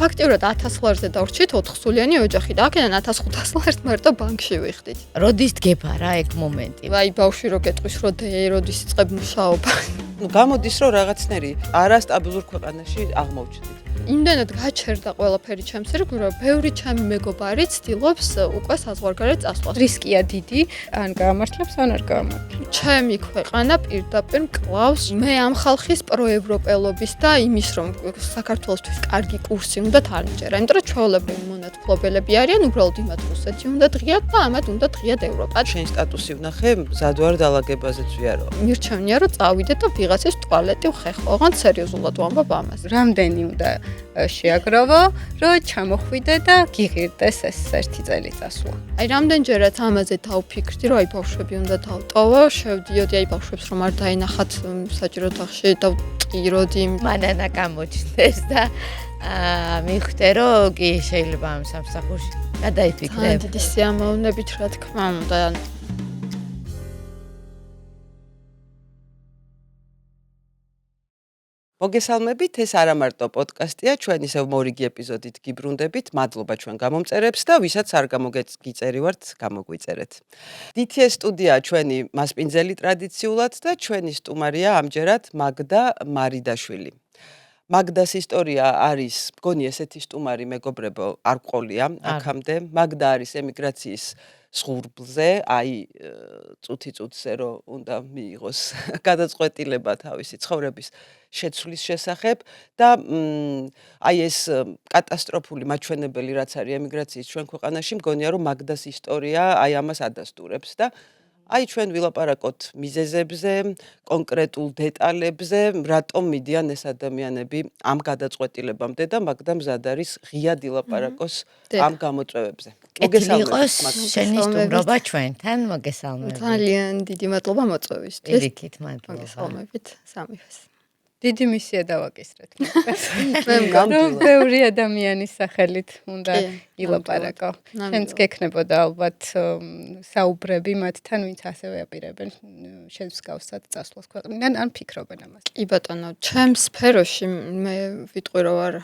ფაქტიურად 1000 ლარზე დავრჩით 4 სულიანი ოჯახი და აქედან 1500 ლარს მარტო ბანკში ვიხდით. როდის დგება რა ეგ მომენტი? აი ბავშვი რო გეტყვის რომ როდის იწყებ მუშაობა. გამოდის რომ რაღაცნაირი არასტაბილურ ქვეყანაში აღმოჩნდით. იმდენად გაჩერდა ყველაფერი ჩემს ირგვლივ, რომ ბევრი ჩემი მეგობარი ცდილობს უკვე საზღვარგარეთ წასვლას. რისკია დიდი, ან გაამართლებს, ან არ გაამართლებს. ჩემი ქვეყანა პირდაპირ მკლავს მე ამ ხალხის პროევროპელობის და იმის რომ საქართველოსთვის კარგი კურსი უნდა თარჯერა, იმიტომ რომ ჩვეულებრივი მონათმფლობელები არიან, უბრალოდ იმათ რუსეთი უნდა დღიათ და ამათ უნდა დღიათ ევროპა. შენ სტატუსი ვნახე, მზადვარ დალაგებაზეც ვიარო. მირჩევნია რომ წავიდე და ვიღაცის ტუალეტი ვხეხო, ოღონდ სერიოზულად ვამბობ ამას. რამდენი უნდა შეაგროვო, რომ ჩამოხვიდე და გიღირდეს ეს ერთი წელი წასვლა. აი რამდენჯერაც ამაზე დავფიქრდი, რომ აი ბავშვები უნდა დავტოვო, შევდიოდი აი ბავშვებს რომ არ დაინახათ საჭირო თაღში და ვტიროდი. მანანა გამოჩნდეს და მიხვდე რომ კი შეიძლება ამ სამსახურში გადაიფიქრებ. დიდი სიამოვნებით რა თქმა უნდა. მოგესალმებით, ეს არა მარტო პოდკასტია, ჩვენ ისევ მორიგი ეპიზოდით გიბრუნდებით. მადლობა ჩვენ გამომწერებს და ვისაც არ გამოგეწერი-ვართ, გამოგვიწერეთ. DTS სტუდია ჩვენი მასპინძელი ტრადიციულად და ჩვენი სტუმარია ამჯერად მაგდა მარიდაშვილი. მაგდას ისტორია არის, მგონი ესეთი სტუმარი მეგობრებო არ ყოლია აქამდე. მაგდა არის ემიგრაციის სხურბლზე, აი წუთი-წუთზე რომ უნდა მიიღოს გადაწყვეტილება თავისი ცხოვრების შეცვლის შესახებ და აი ეს კატასტროფული მაჩვენებელი რაც არის ემიგრაციის ჩვენ ქვეყანაში, მგონია რომ მაგდას ისტორია აი ამას ადასტურებს და აი ჩვენ ვილაპარაკოთ მიზეზებზე, კონკრეტულ დეტალებზე, რატომ მიდიან ეს ადამიანები ამ გადაწყვეტილებამდე და მაგდა მზად არის ღიად ილაპარაკოს ამ გამოწვევებზე. მოგესალმებით შენი სტუმრობა ჩვენთან, მოგესალმებით. ძალიან დიდი მადლობა მოწვევისთვის. პირიქით მადლობა. მოგესალმებით სამივეს. დიდი მისია დავაკისრეთ. მე მგონი ბევრი ადამიანის სახელით უნდა ილაპარაკო. შენც გექნებოდა ალბათ საუბრები მათთან, ვინც ასევე აპირებენ შენს გავსად წასვლას ქვეყნიდან, ან ფიქრობენ ამას. კი ბატონო, ჩემს სფეროში მე ვიტყვი რომ ვარ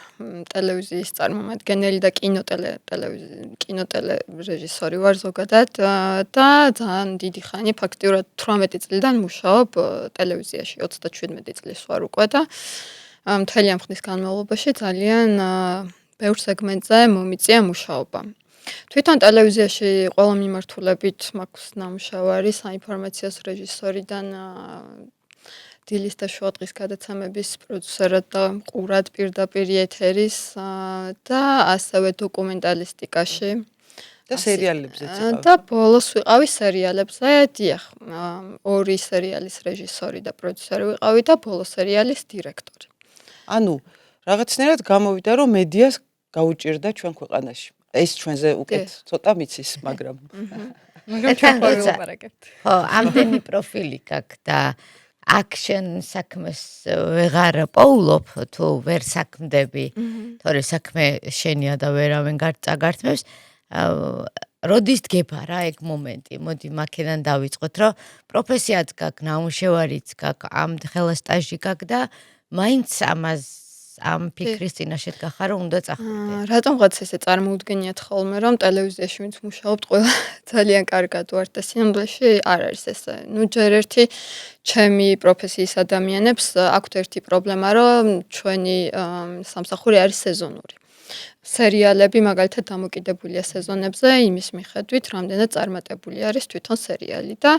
ტელევიზიის წარმომადგენელი და კინოტელე რეჟისორი ვარ ზოგადად და ძალიან დიდი ხანი ფაქტიურად 18 წლიდან მუშაობ ტელევიზიაში, 37 წლის ვარ უკვე და მთელი ამ ხნის განმავლობაში ძალიან ბევრ სეგმენტზე მომიწია მუშაობა. თვითონ ტელევიზიაში ყველა მიმართულებით მაქვს ნამუშევარი საინფორმაციო რეჟისორიდან დილის და შუადღის გადაცემების პროდიუსერად და ყურად პირდაპირ ეთერის და ასევე დოკუმენტალისტიკაში და სერიალებზეც იყავ. და ბოლოს ვიყავი სერიალებზე, დიახ, 2 სერიალის რეჟისორი და პროდიუსერი ვიყავი და ბოლო სერიალის დირექტორი. ანუ რაღაცნაირად გამოვიდა რომ მედიას გაუჭირდა ჩვენ ქვეყანაში. ეს ჩვენზე უკეთ ცოტა მიცის, მაგრამ ჩვენ ვილაპარაკებთ. ხო, ამდენი პროფილი გაქვს და აქშენ საქმეს ვეღარ პოულობ თუ ვერ საქმდები, თორე საქმე შენია და ვერავენ წაგართმევს. როდის დგება რა ეგ მომენტი? მოდი მაქედან დავიწყოთ, რომ პროფესიაც გაქვს, ნამუშევარიც გაქვს, ამ ხელა სტაჟი გაქვს და მაინც ამ ფიქრის წინაშე დგახარ, რომ უნდა წახვიდე. რატომღაც ესე წარმოუდგენიათ ხოლმე, რომ ტელევიზიაში ვინც მუშაობთ, ყველა ძალიან კარგად ვართ და სინამდვილეში არ არის ესე. ნუ ჯერ ერთი ჩემი პროფესიის ადამიანებს აქვთ ერთი პრობლემა, რომ ჩვენი სამსახური არის სეზონური. სერიალები მაგალითად დამოკიდებულია სეზონებზე, იმის მიხედვით, რამდენად წარმატებული არის თვითონ სერიალი და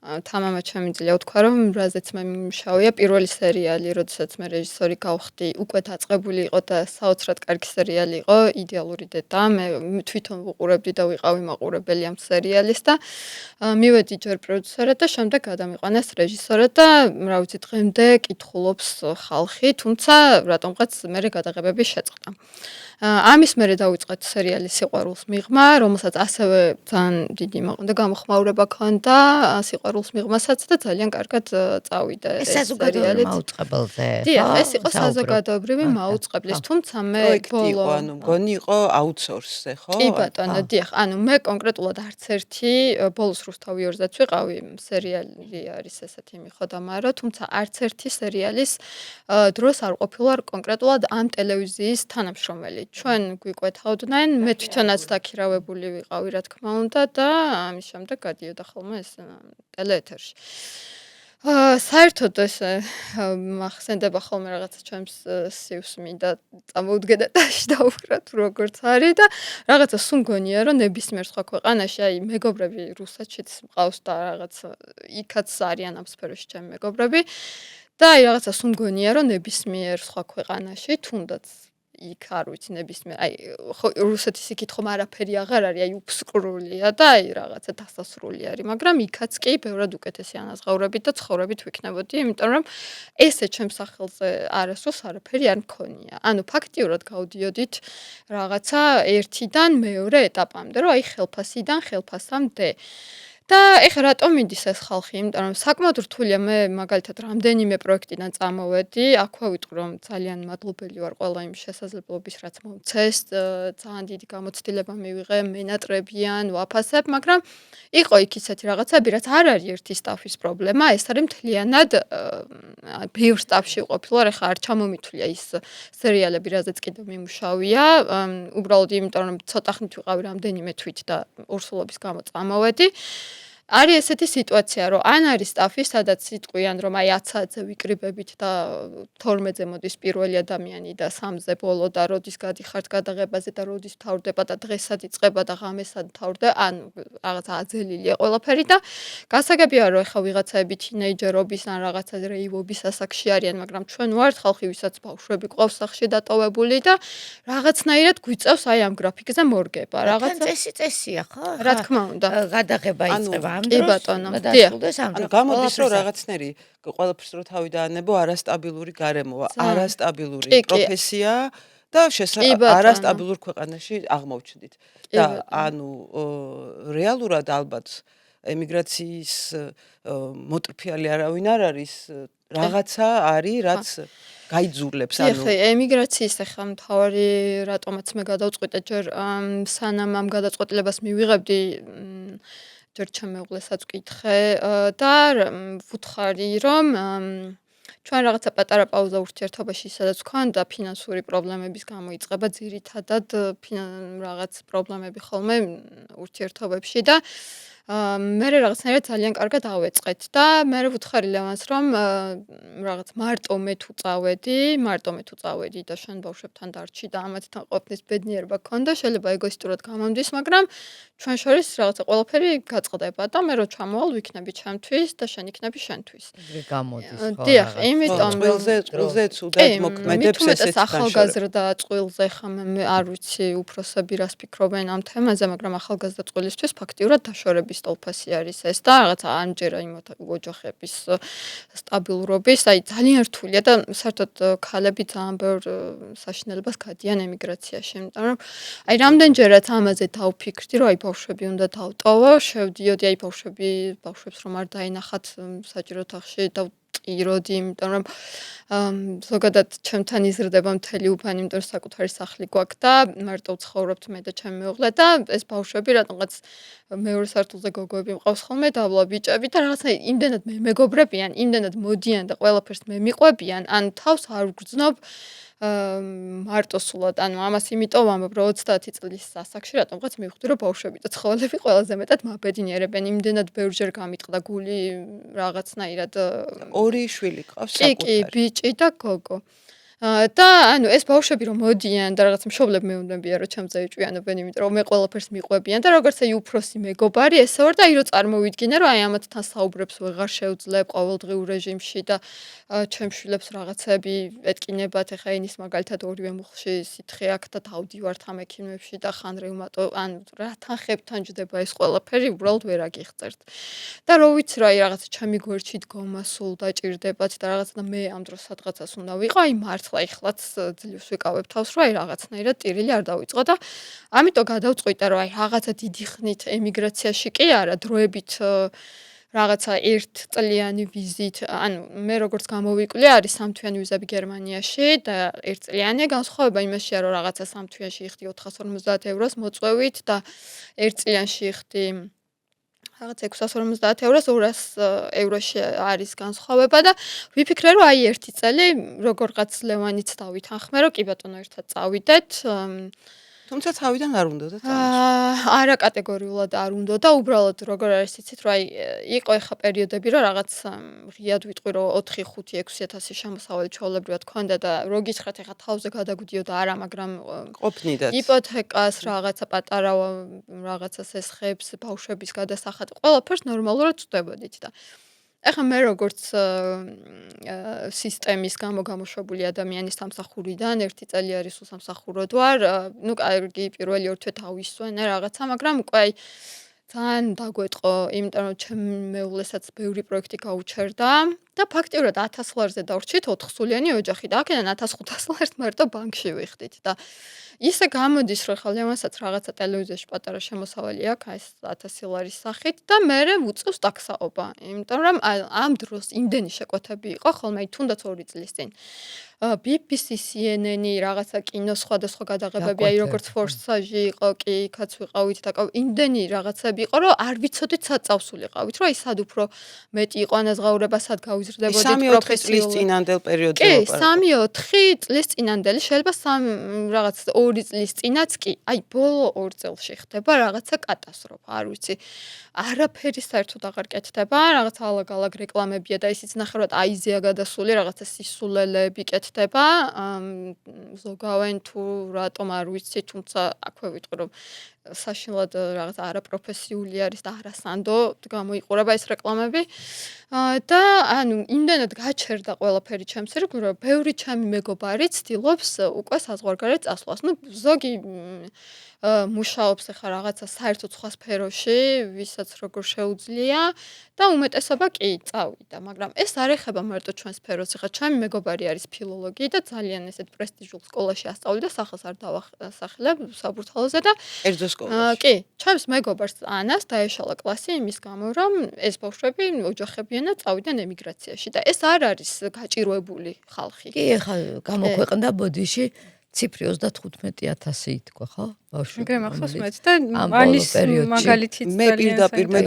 თამამად შემიძლია ვთქვა, რომ რაზეც მე მიმუშავია, პირველი სერიალი, როდესაც მე რეჟისორი გავხდი, უკვე დაწყებული იყო და საოცრად კარგი სერიალი იყო, იდეალური დედა, მე თვითონ ვუყურებდი და ვიყავი მაყურებელი ამ სერიალის და მივედი ჯერ პროდიუსერად და შემდეგ გადამიყვანეს რეჟისორად და რა ვიცი, დღემდე კითხულობს ხალხი, თუმცა რატომღაც მე გადაღებები შეწყდა. ამის მერე დავიწყეთ სერიალი სიყვარულს მიღმა, რომელსაც ასევე ძალიან დიდი გამოხმაურება ჰქონდა სიყვარულს მიღმასაც და ძალიან კარგად წავიდა ეს საზოგადოებრივი მაუწყებელზე. დიახ, ეს იყო საზოგადოებრივი მაუწყებლის, თუმცა მე ბოლო ანუ მგონი იყო აუთსორსზე, ხო? კი ბატონო, დიახ, ანუ მე კონკრეტულად არც ერთი ბოლოს რუსთავი 2-ზეც ვიყავი, სერიალი არის ესეთი მიხოდამარო, თუმცა არც ერთი სერიალის დროს არ ყოფილვარ კონკრეტულად ამ ტელევიზიის თანამშრომელი. ჩვენ გვიკვეთავდნენ, მე თვითონაც დაქირავებული ვიყავი, რა თქმა უნდა და ამის შემდეგ გადიოდა ხოლმე ეს ტელეეთერში. საერთოდ ეს მახსენდება ხოლმე რაღაცა ჩემს სივს მინდა წამოვდგე და ტაში დავუხრათ როგორც არის და რაღაცა სულ მგონია რომ ნებისმიერ სხვა ქვეყანაში აი მეგობრები რუსეთშიც მყავს და რაღაც იქაც არიან ამ სფეროში ჩემი მეგობრები და აი რაღაცა სულ მგონია რომ ნებისმიერ სხვა ქვეყანაში თუნდაც იქ არ ვიცი ნებისმიერ აი რუსეთის იქით ხომ არაფერი აღარ არის აი უფსკრულია და აი რაღაცა დასასრული არის მაგრამ იქაც კი ბევრად უკეთესი ანაზღაურებით და ცხოვრებით ვიქნებოდი იმიტომ რომ ესე ჩემს სახელზე არასდროს არაფერი არ მქონია ანუ ფაქტიურად გავდიოდით რაღაცა ერთიდან მეორე ეტაპამდე რომ აი ხელფასიდან ხელფასამდე და ეხლა რატომ მიდის ეს ხალხი? იმიტომ რომ საკმაოდ რთულია მე მაგალითად რამდენიმე პროექტიდან წამოვედი, აქვე ვიტყვი რომ ძალიან მადლობელი ვარ ყველა იმ შესაძლებლობის რაც მომცეს, ძალიან დიდი გამოცდილება მივიღე, მენატრებიან, ვაფასებ, მაგრამ იყო იქ ისეთი რაღაცები, რაც არ არის ერთი სტაფის პრობლემა, ეს არის მთლიანად ბევრ სტაფში ყოფილა, ეხლა არ ჩამომითვლია ის სერიალები, რაზეც კიდევ მიმუშავია, უბრალოდ იმიტომ რომ ცოტა ხნით ვიყავი რამდენიმე თვით და ორსულობის გამო წამოვედი. არის ესეთი სიტუაცია, რომ ან არის სტაფი, სადაც იტყვიან, რომ აი 10 საათზე ვიკრიბებით და 12-ზე მოდის პირველი ადამიანი და 3-ზე ბოლო და როდის გადიხართ გადაღებაზე და როდის თავდება და დღესაც იწყება და ღამესად თავდება, ან რაღაცა აძელილია ყველაფერი და გასაგებია რომ ეხა ვიღაცაები თინეიჯერობის ან რაღაცა რეივობის ასაკში არიან, მაგრამ ჩვენ ვართ ხალხი, ვისაც ბავშვები ყავს სახში დატოვებული და რაღაცნაირად გვიწევს აი ამ გრაფიკზე მორგება. რაღაცა წესია, ხო? რა თქმა უნდა. გადაღება იწყება კი ბატონო, დასრულდეს ამ დროს. გამოდის რომ რაღაცნაირი ყველაფერს რო თავი დაანებო არასტაბილური გარემოა, არასტაბილური პროფესია და არასტაბილურ ქვეყანაში აღმოჩნდით. და ანუ რეალურად ალბათ ემიგრაციის მოტრფიალი არავინ არ არის, რაღაცა არის, რაც გაიძულებს ანუ ემიგრაციის ახლა მთავარი რატომაც მე გადავწყვიტე ჯერ სანამ ამ გადაწყვეტილებას მივიღებდი ჯერ ჩემ მეუღლესაც ვკითხე და ვუთხარი რომ ჩვენ რაღაცა პატარა პაუზა ურთიერთობაში სადაც ვქონდა ფინანსური პრობლემების გამო იწყება ძირითადად რაღაც პრობლემები ხოლმე ურთიერთობებში და მე რაღაცნაირად ძალიან კარგად ავეწყეთ და მე ვუთხარი ლევანს რომ რაღაც მარტო მე თუ წავედი და შენ ბავშვებთან დარჩი და ამათთან ყოფნის ბედნიერება გქონდა შეიძლება ეგოისტურად გამომდის მაგრამ ჩვენ შორის რაღაცა ყველაფერი გაწყდება და მე რო ჩამოვალ ვიქნები ჩემთვის და შენ იქნები შენთვის. ეგრე გამოდის ხო? დიახ, იმიტომ რომ წყვილზე ცუდად მოქმედებს ესეც ახალგაზრდა წყვილზე ხომ მე არ ვიცი უფროსები რას ფიქრობენ ამ თემაზე, მაგრამ ახალგაზრდა წყვილისთვის ფაქტიურად დაშორების სტოლფასი არის ეს და რაღაცა ამჯერა იმათ ოჯახების სტაბილურობის, აი ძალიან რთულია და საერთოდ ქალები ძალიან ბევრ საშინელებას გადიან ემიგრაციაში, იმიტომ რომ აი რამდენჯერაც ამაზე დავფიქრდი, რომ აი ბავშვები უნდა დავტოვო, შევდიოდი აი ბავშვებს რომ არ დაინახათ საჭირო თაღში დავტიროდი, იმიტომ რომ ზოგადად ჩემთან იზრდება მთელი უბანი, იმიტომ რომ საკუთარი სახლი გვაქვს და მარტო ვცხოვრობთ მე და ჩემი მეუღლე და ეს ბავშვები რატომღაც მეორე სართულზე გოგოები მყავს ხოლმე დავლა ბიჭები და რაღაცა იმდენად მე მეგობრებიან, იმდენად მოდიან და ყველაფერს მე მიყვებიან, ან თავს არ ვგრძნობ მარტო სულად, ანუ ამას იმიტომ ვამბობ, რომ 30 წლის ასაკში რატომღაც მივხვდი, რომ ბავშვები და ცხოველები ყველაზე მეტად მაბედნიერებენ, იმდენად ბევრჯერ გამიტყდა გული რაღაცნაირად. ორი შვილი ყავს საკუთარი. კი, ბიჭი და გოგო. და ანუ ეს ბავშვები რომ მოდიან და რაღაც მშობლები მეუბნებიან რომ ჩემზე ეჭვიანობენ, იმიტომ რომ მე ყველაფერს მიყვებიან და როგორც აი უფროსი მეგობარი ესე ვარ და აი რომ წარმოვიდგინე რომ აი ამათთან საუბრებს ვეღარ შევძლებ ყოველდღიურ რეჟიმში და ჩემ შვილებს რაღაცები ეტკინებათ, ეხა ენის მაგალითად ორივე მუხლში სითხე აქვს და დავდივართ ამ ექიმებში და ხან რევმატო ან რა თანხებთან ჯდება ეს ყველაფერი უბრალოდ ვერ აგიხწერთ. და რო ვიცი რომ აი რაღაცა ჩემი გვერდში დგომა სულ დაჭირდებათ და რაღაცა და მე ამ დროს სადღაცას უნდა ვიყო, აი მართლა ეხლაც ძლივს ვიკავებ თავს, რომ აი რაღაცნაირად ტირილი არ დავიწყო და ამიტომ გადავწყვიტე, რომ აი რაღაცა დიდი ხნით ემიგრაციაში კი არა, დროებით რაღაცა 1 წლიანი ვიზით, ანუ მე როგორც გამოვიკვლიე, არის 3 თვიანი ვიზები გერმანიაში და 1 წლიანი განსხვავება იმაშია, რომ რაღაცა 3 თვიანში იხდი 450 ევროს მოწვევით და 1 წლიანში იხდი რაღაც 650 ევროს 200 ევროში არის განსხვავება და ვიფიქრე რომ აი ერთი წელი როგორღაც ლევანიც დავითანხმე რომ კი ბატონო ერთად წავიდეთ თუმცა თავიდან არ უნდა და არა კატეგორიულად არ უნდა და უბრალოდ როგორ არის იცით რომ აი იყო ეხა პერიოდები რომ რაღაც ღიად ვიტყვი რომ 4-5-6000 შემოსავალი ჩვეულებრივად ქონდა და რო გითხრათ ეხა თავზე გადაგვდიოდა არა მაგრამ ყოფნიდაც იპოთეკას რაღაცა პატარა რაღაცას ესხებს ბავშვების გადასახადი ყველაფერს ნორმალურად ვწდებოდით და ეხლა მე როგორც სისტემის გამოშვებული ადამიანის სამსახურიდან ერთი წელი არის უსამსახუროდ ვარ ნუ კარგი პირველი 2 თვე დავისვენე რაღაცა მაგრამ უკვე აი ძალიან დაგვეტყო იმიტომ რომ ჩემ მეუღლესაც ბევრი პროექტი გაუჩერდა და ფაქტიურად 1000 ლარზე დავრჩით 4 სულიანი ოჯახი და აქედან 1500 ლარს მარტო ბანკში ვიხდით და ისე გამოდის რომ ხალ ლევანსაც რაღაცა ტელევიზიაში პატარა შემოსავალი აქვს ეს 1000 ლარის სახით და მე ვუწევს ტაქსაობა იმიტომ რომ ამ დროს იმდენი შეკვეთები იყო ხოლმე თუნდაც 2 წლის წინ BBC, CNN, რაღაცა კინო სხვადასხვა გადაღებები, აი როგორც ფორსაჟი იყო, კი, იქაც ვიყავით და იმდენი რაღაცები იყო, რომ არ ვიცოდით სად წავსულიყავით, რომ აი სად უფრო მეტი იყო ანაზღაურება, სად გავიზრდებოდით პროფესიულ წინანდელ პერიოდზე ვაპარაკობ. კი, 3-4 წლის წინანდელი, შეიძლება 2 წლის წინაც კი, აი ბოლო 2 წელში ხდება რაღაცა კატასტროფა, არ ვიცი. არაფერი საერთოდ აღარ კეთდება, რაღაც ალაგ-ალაგ რეკლამებია და ისიც ნახევრად აიზეა გადასული, რაღაცა სისულელეები კეთდება, ზოგავენ თუ რატომ არ ვიცი, თუმცა აქვე ვიტყვი რომ საშინლად რაღაც არაპროფესიული არის და არასანდო გამოიყურება ეს რეკლამები და ანუ იმდენად გაჩერდა ყველაფერი ჩემს ირგვლივ რომ ბევრი ჩემი მეგობარი ცდილობს უკვე საზღვარგარეთ წასვლას. ნუ ზოგი მუშაობს ახლა რაღაცა საერთოდ სხვა სფეროში, ვისაც როგორ შეუძლია და უმეტესობა კი წავიდა, მაგრამ ეს არ ეხება მარტო ჩვენ სფეროს. ახლა ჩემი მეგობარი არის ფილოლოგი და ძალიან ესეთ პრესტიჟულ სკოლაში ასწავლიდა, სახელს არ დავასახელებ საბურთალოზე და ერთო სკოლაში. კი, ჩემს მეგობარს ანას დაეშალა კლასი იმის გამო, რომ ეს ბავშვები ოჯახებიან და წავიდნენ ემიგრაციაში და ეს არ არის გაჭირვებული ხალხი. კი, ახლა გამოქვეყნდა ბოდიში ციფრი 35000 ითქვა, ხო? ბავშვი. მაგრამ ახსოვს მეც და ანის მაგალითიც მე პირდაპირ მე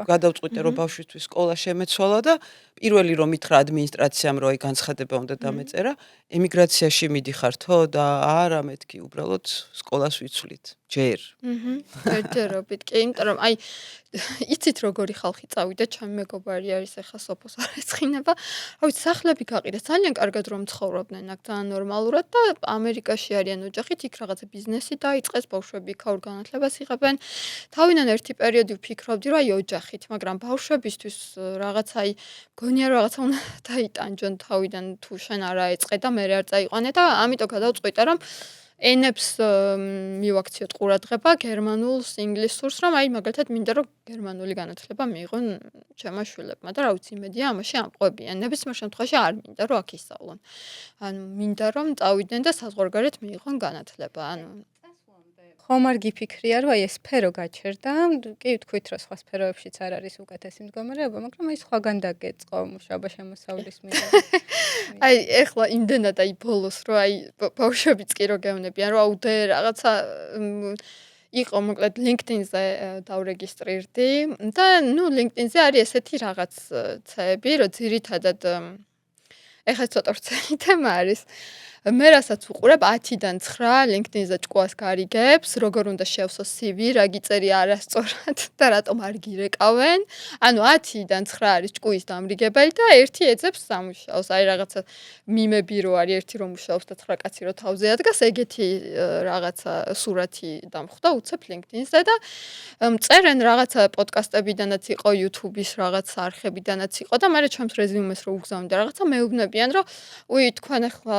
გადავწყვიტე რომ ბავშვისთვის სკოლა შემეცვალა და პირველი რომ მითხრა ადმინისტრაციამ რომ აი განცხადება უნდა დამეწერა, ემიგრაციაში მიდიხართო და არა მეთქი უბრალოდ სკოლას ვიცვლით. ჯერ. ერთერობით კი, იმიტომ რომ აი იცით როგორი ხალხი წავიდა, ჩემი მეგობარი არის ახლა სოფოს არ ეცხინება. რა ვიცი, სახლები გაყიდა, ძალიან კარგად რომ ცხოვრობდნენ აქ ძალიან ნორმალურად და ამერიკაში არიან ოჯახით, იქ რაღაცა ბიზნესი დაიწყეს, ბავშვები იქაურ განათლებას იღებენ. თავიდან ერთი პერიოდი ვფიქრობდი, რომ აი ოჯახით, მაგრამ ბავშვებისთვის რაღაცა აი გონია რომ რაღაცა უნდა დაიტანჯონ თავიდან თუ შენ არ აეწყე და მე არ წაიყვანე და ამიტომ გადავწყვიტე რომ ენებს მივაქციოთ ყურადღება გერმანულს, ინგლისურს, რომ აი მაგალითად მინდა რომ გერმანული განათლება მიიღონ ჩემო შვილებმა და რა ვიცი იმედია ამაში ამყვებიან. ნებისმიერ შემთხვევაში არ მინდა რომ აქ ისწავლონ. ანუ მინდა რომ წავიდნენ და საზღვარგარეთ მიიღონ განათლება. ანუ ხომ არ გიფიქრია რომ აი ეს სფერო გაჩერდა? კი ვთქვით რომ სხვა სფეროებშიც არ არის უკეთესი მდგომარეობა, მაგრამ აი სხვაგან დაგეწყო მუშაობა შემოსავლის მიღება. აი ეხლა იმდენად აი ბოლოს რომ აი ბავშვებიც კი რო გევნებიან რომ აუდე რაღაცა იყო მოკლედ LinkedIn-ზე დავრეგისტრირდი და ნუ LinkedIn-ზე არის ესეთი რაღაცები რომ ძირითადად ეხლა ცოტა რწელი თემა არის მე რასაც ვუყურებ 10-დან 9 LinkedIn-ზე ჭკუას გარიგებს, როგორ უნდა შევსო CV, რა გიწერია არასწორად და რატომ არ გირეკავენ. ანუ 10-დან 9 არის ჭკუის დამრიგებელი და ერთი ეძებს სამუშაოს. აი რაღაცა მიმები რო არის, ერთი რომ მუშაობს და 9 კაცი რო თავზე ადგას, ეგეთი რაღაცა სურათი დამხვდა უცებ LinkedIn-ზე და წერენ რაღაცა პოდკასტებიდანაც იყო, YouTube-ის რაღაცა არხებიდანაც იყო და მე ჩემს რეზიუმეს რო უგზავნიდა რაღაცა მეუბნებიან, რომ უი თქვენ ახლა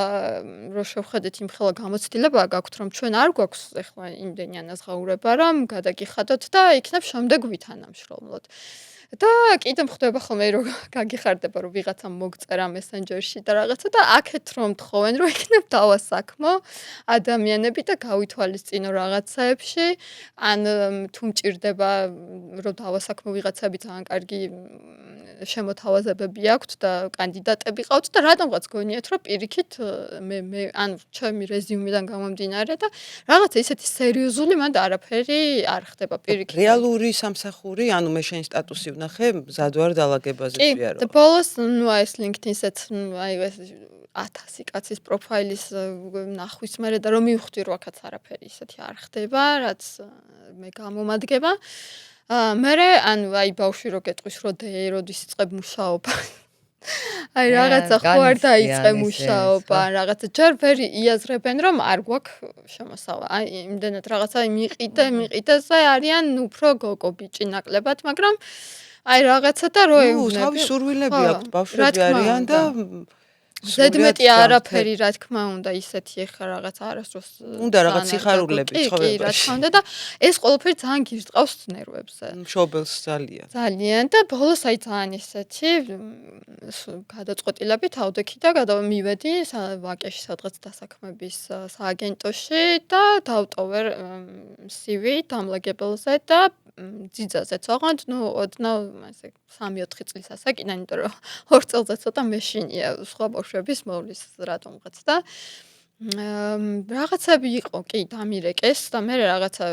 რო შევხედეთ იმ ხელა გამოცდილება გაქვთ რომ ჩვენ არ გვაქვს ახლა იმდენი ანაზღაურება რომ გადაგიხადოთ და იქნებ შემდეგ ვითანამშრომლოთ. და კიდე ხდება ხოლმე რომ გაგიხარდება რომ ვიღაცამ მოგწერა მესენჯერში და რაღაცა და აქეთ რომ თხოვენ რომ იქნებ დავასაქმო ადამიანები და გავითვალისწინო რაღაცაებში ან თუ მჭირდება რომ დავასაქმო ვიღაცები ძალიან კარგი შემოთავაზებები აქვთ და კანდიდატები ყავთ და რატომღაც გონიათ რომ პირიქით მე ანუ ჩემი რეზიუმიდან გამომდინარე და რაღაცა ისეთი სერიოზული მანდ არაფერი არ ხდება პირიქით. რეალური სამსახური, ანუ მე შენ სტატუსი ვნახე, მზად ვარ დალაგებაზე კი, ვიარო. და ბოლოს ნუ აი ეს LinkedIn-საც აი ეს 1000 კაცის პროფაილის ნახვის მერე და რომ მივხვდი რომ აქაც არაფერი ისეთი არ ხდება, რაც მე გამომადგება. მერე ანუ აი ბავშვი რო გეტყვის რომ როდის იწყებ მუშაობა. აი რაღაცა ხო არ დაიწყე მუშაობა, რაღაცა ჯერ ვერ იაზრებენ რომ არ გვაქვს შემოსავა. აი იმდენად რაღაცა მიყიდაზე არიან უფრო გოგო ბიჭი ნაკლებად, მაგრამ აი რაღაცა და რო ეუბნები. თავის სურვილები აქვთ ბავშვები არიან და ზედმეტი არაფერი რა თქმა უნდა ისეთი ეხა რაღაც არასდროს უნდა რაღაც სიხარულები ცხოვრებაში. კი, რა თქმა უნდა და ეს ყველაფერი ძალიან გირწყავს ნერვებზე. მშობელს ძალიან და ბოლოს აი ძალიან ისეთი გადაწყვეტილებით ავდექი და მივედი ვაკეში სადღაც დასაქმების სააგენტოში და დავტოვე CV დამლაგებელზე და ძიძაზეც ოღონდ ნუ ოდნავ ასე 3-4 წლის ასაკიდან, იმიტომ რომ 2 წელზე ცოტა მეშინია სხვა ბავშვების მოვლის რატომღაც და რაღაცები იყო კი დამირეკეს და მე რაღაცა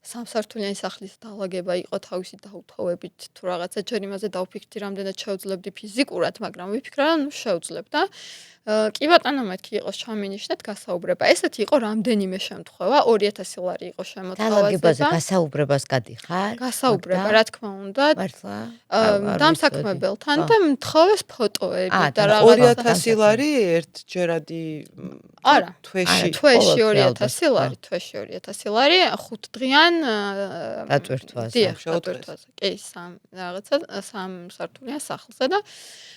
სამსართულიანი სახლის დალაგება იყო თავისი დაუთოვებით თუ რაღაცა ჯერ იმაზე დავფიქრდი რამდენად შევძლებდი ფიზიკურად, მაგრამ ვიფიქრე რომ შევძლებ და კი ბატონო მეთქი იყოს ჩამინიშნეთ გასაუბრება. ესეთი იყო რამდენიმე შემთხვევა, 2000 ლარი იყო შემოთავაზება. დალაგებაზე გასაუბრებას გადიხარ? გასაუბრება, რა თქმა უნდა. მართლა? დამსაქმებელთან და მთხოვეს ფოტოები და რაღაცა 2000 ლარი ერთჯერადი არა, თვეში 2000 ლარი, თვეში 2000 ლარი 5 დღიან დატვირთვაზე. დატვირთვაზე. კი, რაღაცა 3 სართულიან სახლზე და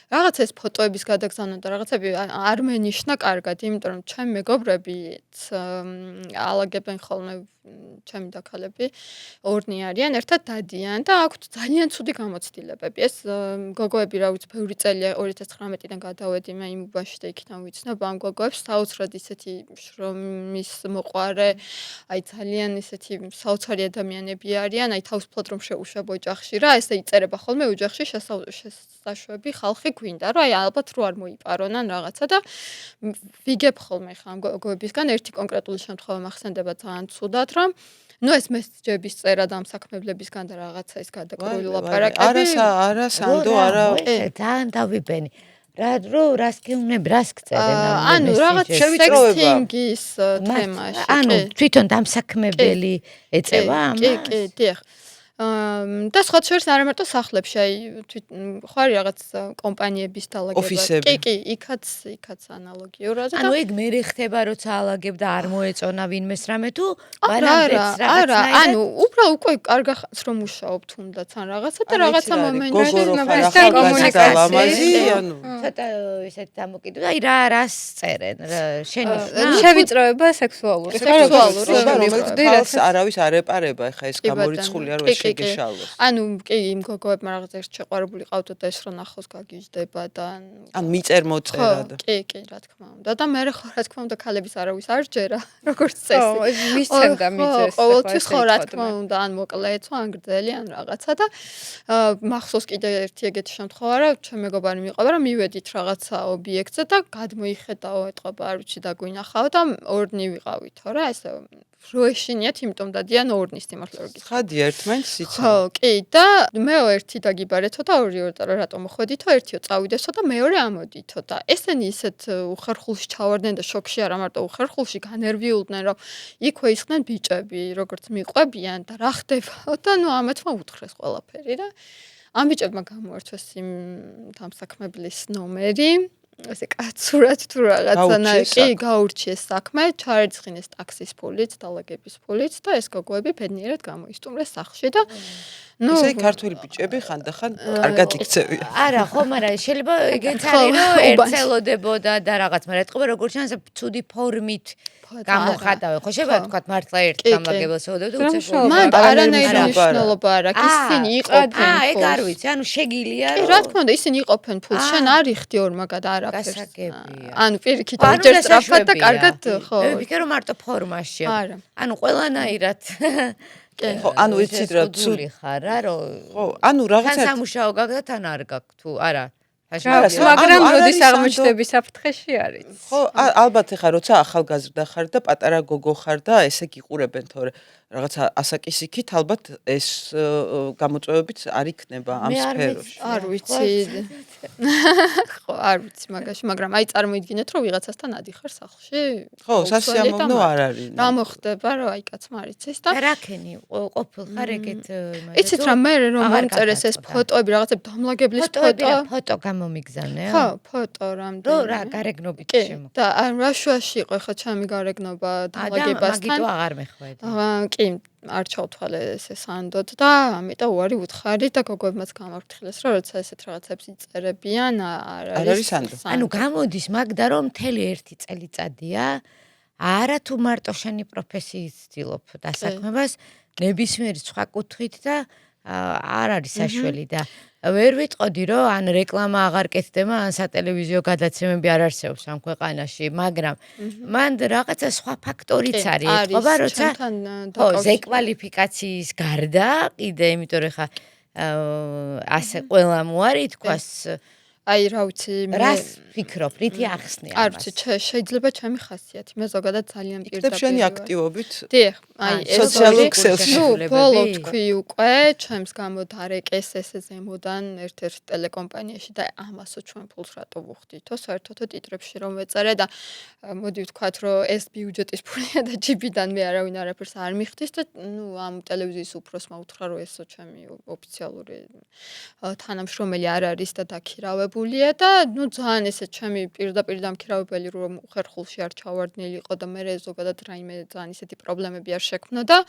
რაღაცა ეს ფოტოების გადაგზავნა და რაღაცები არ მენიშნა კარგად, იმიტომ რომ ჩემი მეგობრებიც ალაგებენ ხოლმე ჩემი დაქალები ორნი არიან, ერთად დადიან და აქვთ ძალიან ცუდი გამოცდილებები. ეს გოგოები რა ვიცი, ბევრი წელია 2019-დან გადავედი მე იმ უბანში და იქიდან ვიცნობ ამ გოგოებს, საოცრად ისეთი შრომის მოყვარე, აი ძალიან ისეთი საოცარი ადამიანები არიან, აი თავისუფლად რომ შეუშვებ ოჯახში რა, ესე იწერება ხოლმე ოჯახში შესაშვები ხალხი გვინდა, რომ აი ალბათ რო არ მოიპარონან რაღაცა და ვიგებ ხოლმე ხა ამ გოგოებისგან ერთი კონკრეტული შემთხვევა მახსენდება ძალიან ცუდად, რომ ნუ ეს მესჯების წერა დამსაქმებლებისგან და რაღაცა ის გადაკრული ლაპარაკები. არა სანდო, არა ძალიან დავიბენი. რას გეუბნები, რას გწერენ? ანუ რაღაც სექსტინგის თემაში. ანუ თვითონ დამსაქმებელი ეწევა ამას? კი, დიახ. და სხვა შორის არა მარტო სახლებში, აი ხო არის რაღაც კომპანიების დალაგება. კი, იქაც ანალოგიურად. ანუ ეგ მე ხდება როცა ალაგებ და არ მოეწონა ვინმეს რამე თუ მანამდეც რაღაცა. ანუ უკვე კარგა ხანს რომ მუშაობ თუნდაც ან რაღაცა და რაღაცა მომენტში კომუნიკაცია, ანუ ცოტა ისეთ დამოკიდო და აი რას წერენ? შევიწროება სექსუალური. რომელიც არავის არ ეპარება, ეხა ეს გამორიცხულია რომ ეს შეგეშალოს. ანუ კი იმ გოგოებმა რაღაც ერთ შეყვარებული ყავდათ და ეს რო ნახოს გაგიჟდება და ან მიწერ მოწერა და კი, რა თქმა უნდა. და მე ხო რა თქმა უნდა ქალების არავის არ ჯერა, როგორც წესი. მისცემდა მიწეს. ყოველთვის ხო რა თქმა უნდა, ან მოკლეეცო, ან გრძელი, ან რაღაცა და მახსოვს კიდე ერთი ეგეთი შემთხვევა, რომ ჩემი მეგობარი მიყვება, რომ მივედით რაღაცა ობიექტზე და გადმოიხედაო, ეთყობა, არ ვიცი და გვინახავ და ორნი ვიყავითო რა, ესე რო ეშინიათ, იმიტომ დადიან ორნის სიმართლე რომ გითხრათ. ხადი ერთმანეთს იცავ. ხო, კი და მეო ერთი დაგიბარეთო და ორი რატომ მოხვედითო, ერთიო წავიდესო და მეორე ამოდითო და ესენი ისეთ უხერხულში ჩავარდნენ და შოქში არა მარტო უხერხულში განერვიულდნენ, რომ იქვე ისხდნენ ბიჭები, როგორც მიყვებიან და რა ხდებაო და ნუ ამეთმა უთხრეს ყველაფერი და ამ ბიჭებმა გამოართვეს იმ დამსაქმებლის ნომერი. ესე კაცურად თუ რაღაცა კი გაურჩიეს საქმე, ჩაერცხინეს ტაქსის ფულით, დალაგების ფულით და ეს გოგოები ბედნიერად გამოისტუმრეს სახლში და ნუ ესე ქართველი ბიჭები ხანდახან კარგად იქცევიან. არა, ხო, მაგრამ შეიძლება ეგეც არის რომ ერთელოდებოდა და რაღაც, მაგრამ ეთყობა როგორც ჩანს ცუდი ფორმით გამოხატავენ. ხო შეიძლება თქვა მართლა ერთ დამლაგებელს ოდებ და უცებ მან არანაირი მნიშვნელობა არ აქვს. ისინი იყოფენ. ეგ არ ვიცი, ანუ შეგილია რომ რა თქმა უნდა ისინი იყოფენ ფულს. შენ არ იხდი ორმაგად არა გასაგებია. ანუ პირიქით ჯერ სწრაფად და კარგად ხო. მე ვფიქრე რომ მარტო ფორმაშია. არა. ანუ ყველანაირად ხო, ანუ იცით რა ცუდი ხარ რა რომ ხო, ანუ რაღაცა თან სამუშაო გაქვს და თან არ გაქვს თუ არა. მაგრამ როდის აღმოჩნდები საფრთხეში არის? ხო, ალბათ ეხა როცა ახალგაზრდა ხარ და პატარა გოგო ხარ და ესე გიყურებენ თორე რაღაცა ასაკისიქით ალბათ ეს გამოწვევებიც არ იქნება ამ სფეროში. არ ვიცი. ხო, არ ვიცი მაგაში, მაგრამ აი წარმოიდგინეთ რომ ვიღაცასთან ადიხარ სახლში. ხო, სასიამოვნო არ არის. რა მოხდება რომ აი კაცმა არ იცის და რაკენი ყოფილხარ ეგეთ იცით რა მე რომ მომწერეს ეს ფოტოები რაღაცა დამლაგებლის ფოტო გამომიგზავნე? ხო, ფოტო რამდენი. რა გარეგნობით შემო. და რა შუაში იყო ხო ჩემი გარეგნობა დამლაგებასთან. მაგიტო აღარ მეხვედი. კი, არ ჩავთვალე ესე სანდოდ და ამიტომ უარი უთხარი და გოგოებმაც გამარფრთხილეს რომ როცა ესეთ რაღაცებს იწერებიან არ არის სანდო. ანუ გამოდის მაგდა რომ მთელი 1 წელიწადია არა თუ მარტო შენი პროფესიის ცდილობ დასაქმებას ნებისმიერი სხვა კუთხით და არ არის საშველი და ვერ ვიტყოდი რომ ან რეკლამა აღარ კეთდება ან სატელევიზიო გადაცემები არ არსებობს ამ ქვეყანაში მაგრამ მან რაღაცა სხვა ფაქტორიც არის ეთყობა როცა ზეკვალიფიკაციის გარდა კიდე იმიტომ რომ ხა ასე ყველა მოარი თქვას აი რა ვიცი რას ფიქრობ რითი ახსნე არ ვიცი შეიძლება ჩემი ხასიათი მე ზოგადად ძალიან პირდაპირ იქნებ შენი აქტივობით დიახ აი ეს სოციალურ ქსელში ბოლო თქვი უკვე ჩემს გამოდარეკეს ესე ზემოდან ერთ-ერთ ტელეკომპანიაში და ამასო ჩვენ ფულს რატო ვუხდითო საერთოდ ტიტრებში რომ ვეწერე და მოდი ვთქვათ რომ ეს ბიუჯეტის ფულია და ჯიბიდან მე არავინ არაფერს არ მიხდის და ნუ ამ ტელევიზიის უფროსმა უთხრა რომ ესო ჩემი ოფიციალური თანამშრომელი არ არის და დაქირავებულია და ნუ ძალიან ესე ჩემი პირდაპირ დამქირავებელი რომ ხერხულში არ ჩავარდნილიყო და მე ზოგადად რაიმე ძალიან ისეთი პრობლემები არ შექმნა და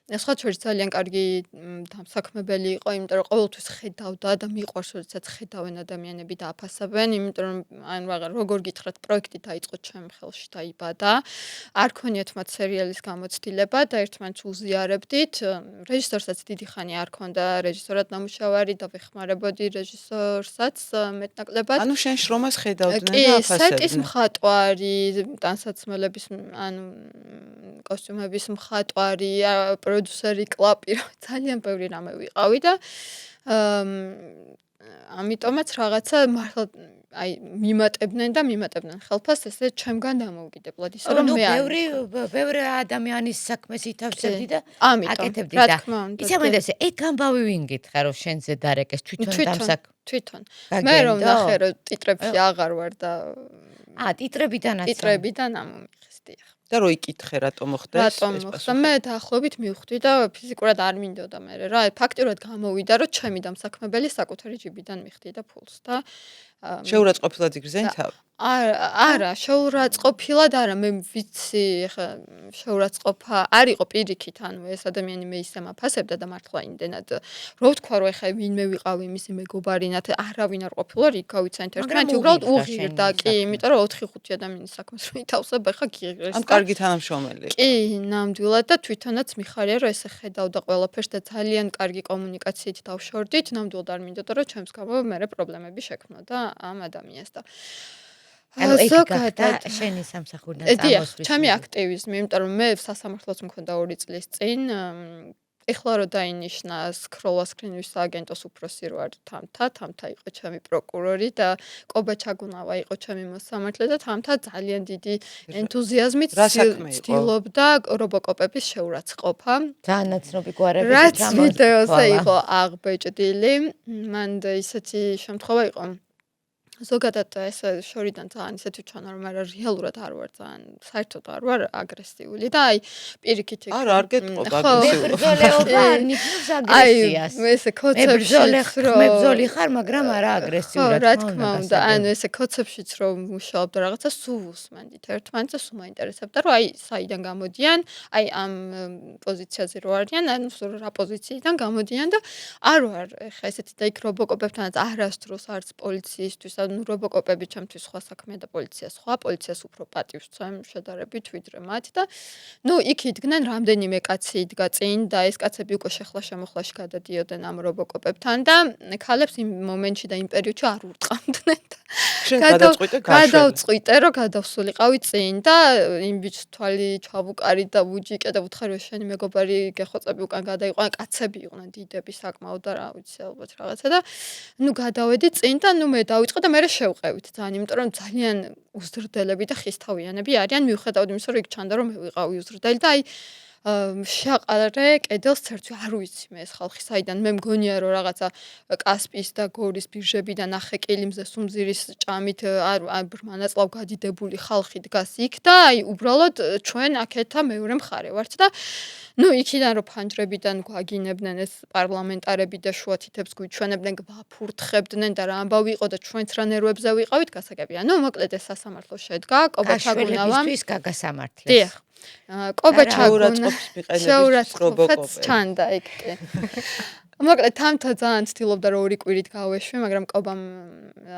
სხვა შორის ძალიან კარგი დამსაქმებელი იყო, იმიტომ რომ ყოველთვის ხედავდა და მიყვარს როდესაც ხედავენ ადამიანები და აფასებენ, იმიტომ რომ ანუ როგორ გითხრათ, პროექტი დაიწყო ჩემ ხელში დაიბადა. არ ქონიათ მათ სერიალის გამოცდილება და ერთმანეთს უზიარებდით. რეჟისორსაც დიდი ხანი არ ქონდა რეჟისორად ნამუშევარი და ვეხმარებოდი რეჟისორსაც მეტნაკლებად. ანუ შენ შრომას ხედავდნენ და აფასებდნენ. სეტის მხატვარი, ტანსაცმელების, ანუ კოსტიუმების მხატვარი, პროდიუსერი, კლაპი, ძალიან ბევრი რამე ვიყავი და ამიტომაც რაღაცა მართლა აი მიმატებდნენ ხელფას ესე ჩემგან დამოუკიდებლად ისე რომ მე ბევრი ადამიანის საქმეს ითავსებდი და აკეთებდი რა და თქმა უნდა იცი ამაზე ეგ ამბავი ვინგითხა რომ შენზე დარეკეს თვითონ მე რომ ნახე რომ ტიტრებში აღარ ვარ და ტიტრებიდან ამომიხეს დიახ და რო იკითხე რატო მოხდა ეს პასუხი მე დაახლოებით მივხვდი და ფიზიკურად არ მინდოდა მე რა ფაქტიურად გამოვიდა რომ ჩემი დამსაქმებელი საკუთარი ჯიბიდან მიხდიდა ფულს და შეურაცხყოფილად იგრძენი თავი არა შეურაცხყოფილად არა მე ვიცი ხა შეურაცხყოფა არ იყო პირიქით ანუ ეს ადამიანი მე ისე მაფასებდა და მართლა იმდენად რო ვთქვა რომ ხა ვინმე ვიყავი მისი მეგობარინათ არავინ არ ყოფილა იქ გავიცანით ერთმანეთი უბრალოდ უღირდა კი იმიტომ რომ 4-5 ადამიანის საქმეს რო ითავსებ ხა გიღირს ან კარგი თანამშრომელი კი ნამდვილად და თვითონაც მიხარია რომ ესე ხედავდა ყველაფერს და ძალიან კარგი კომუნიკაციით დავშორდით ნამდვილად არ მინდოდა რომ ჩემს გამო მე პრობლემები შექმნა და ამ ადამიანს და ანუ ეგ გახდა შენი სამსახური და წარმოსვლის ჩემი აქტივიზმი იმიტომ რომ მე სასამართლოს მქონდა 2 წლის წინ ეხლა რო დაინიშნა სკროლა სკრინვის სააგენტოს უფროსი რო არ თამთა იყო ჩემი პროკურორი და კობა ჩაგუნავა იყო ჩემი მოსამართლე და თამთა ძალიან დიდი ენთუზიაზმით ცდილობდა რობოკოპების შეურაცხყოფა ძალიან ნაცნობი გვარები რაც ვიდეოზე იყო აღბეჭდილი მან ისეთი შემთხვევა იყო ზოგადად ეს შორიდან ძალიან ისეთი ჩანა რომ არა რეალურად არ ვარ ძალიან საერთოდ არ ვარ აგრესიული და აი პირიქით არ გეტყობ აგრესიულობა არ ნიშნავს აგრესიას მე ესე კოცებში მებრძოლი ხარ მაგრამ არა აგრესიულად რა თქმა უნდა ანუ ესე კოცებშიც რომ მუშაობ და რაღაცა სულ უსმენდით ერთმანეთს სულ მაინტერესებდა რომ აი საიდან გამოდიან აი ამ პოზიციაზე რო არიან ანუ რა პოზიციიდან გამოდიან და არ ვარ ხა ესეთი და იქ რობოკოპებთანაც არასდროს არც პოლიციისთვის ნუ რობოკოპები ჩემთვის სხვა საქმეა და პოლიციას უფრო პატივს წვემ შედარებით ვიდრე მათ და ნუ იქ იდგნენ რამდენიმე კაცი იდგა წინ და ეს კაცები უკვე შეხლა-შემოხლაში გადადიოდნენ ამ რობოკოპებთან და ქალებს იმ მომენტში და იმ პერიოდში არ ურტყამდნენ და გადავწყვიტე რომ გადავსულიყავი წინ და იმ ბიჭს თვალი ჩავუკარი და ვუჯიკე და ვუთხარი რომ შენი მეგობარი გეხოცები უკან გადაიყვანა კაცები იყვნენ დიდები საკმაოდ და რა ვიცი ალბათ რაღაცა და ნუ გადავედი წინ და ნუ მე დავიწყე და მე შევყევით ძალიან იმიტომ რომ ძალიან უზრდელები და ხისთავიანები არიან მიუხედავად იმისა რომ იქ ჩანდა რომ მე ვიყავი უზრდელი და აი შეაყარე კედელს ცერცვი არ ვიცი მე ეს ხალხი საიდან მე მგონია რომ რაღაცა კასპიის და გორის ბირჟებიდან ნახე კილიმზე სუმზირის ჭამით არ ბრმანაწლავ გადიდებული ხალხი დგას იქ და აი უბრალოდ ჩვენ აქეთა მეორე მხარე ვართ და ნუ იქიდან რომ ფანჯრებიდან გვაგინებდნენ ეს პარლამენტარები და შუათითებს გვიჩვენებდნენ გვაფურთხებდნენ და რა ამბავი იყო და ჩვენც რა ნერვებზე ვიყავით გასაგებია ნუ მოკლედ ეს სასამართლო შედგა კობა ჩაგუნავამ გაგასამართლეს დიახ კობა ჩაგუნა შეურაცხყოფებს ჩანდა იქ კი მოკლედ თამთა ძალიან ცდილობდა რომ 2 კვირით გავეშვი მაგრამ კობამ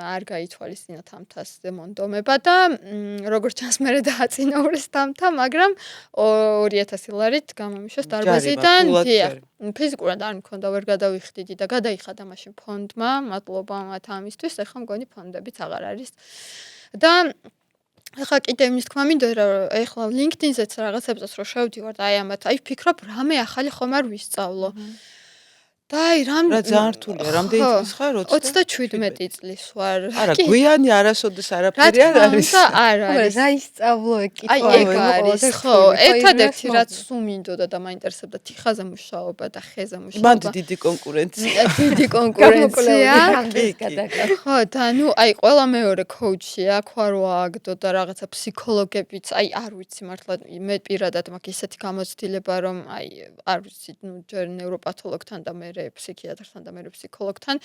არ გაითვალისწინა თამთას მონდომება და როგორც ჩანს მე დააწინაურეს თამთა მაგრამ 2000 ლარით გამომიშოს დარბაზიდან დიახ ფიზიკურად არ მქონდა ვერ გადავიხდიდი და გადაიხადა მაშინ ფონდმა მადლობა მათ ამისთვის ეხლა მგონი ფონდებიც აღარ არის და ეხლა კიდე იმის თქმა მინდა რომ ეხლა LinkedIn-ზეც რაღაცებსაც რო შევდივარ და აი ამათ აი ვფიქრობ რამე ახალი ხომ არ ვისწავლო და აი რა ძალიან რთულია რამდენი წლის ხარ 37 წლის ვარ არა გვიანი არასოდეს არაფერი არ არის არ არის რა ისწავლო ეკითხა აი ეგ არის ხო ერთადერთი რაც სუმინდოდა და მაინტერესებდა თიხაზე მუშაობა და ხეზე მუშაობა მანდ დიდი კონკურენცია ხო და ნუ აი ყველა მეორე კოუჩია ხო რო ააგდო და რაღაცა ფსიქოლოგებიც აი არ ვიცი მართლა მე პირადად მაქვს ისეთი გამოცდილება რომ აი არ ვიცი ნუ ჯერ ნევროპათოლოგთან და მე ფსიქიატრთან და მე ფსიქოლოგთან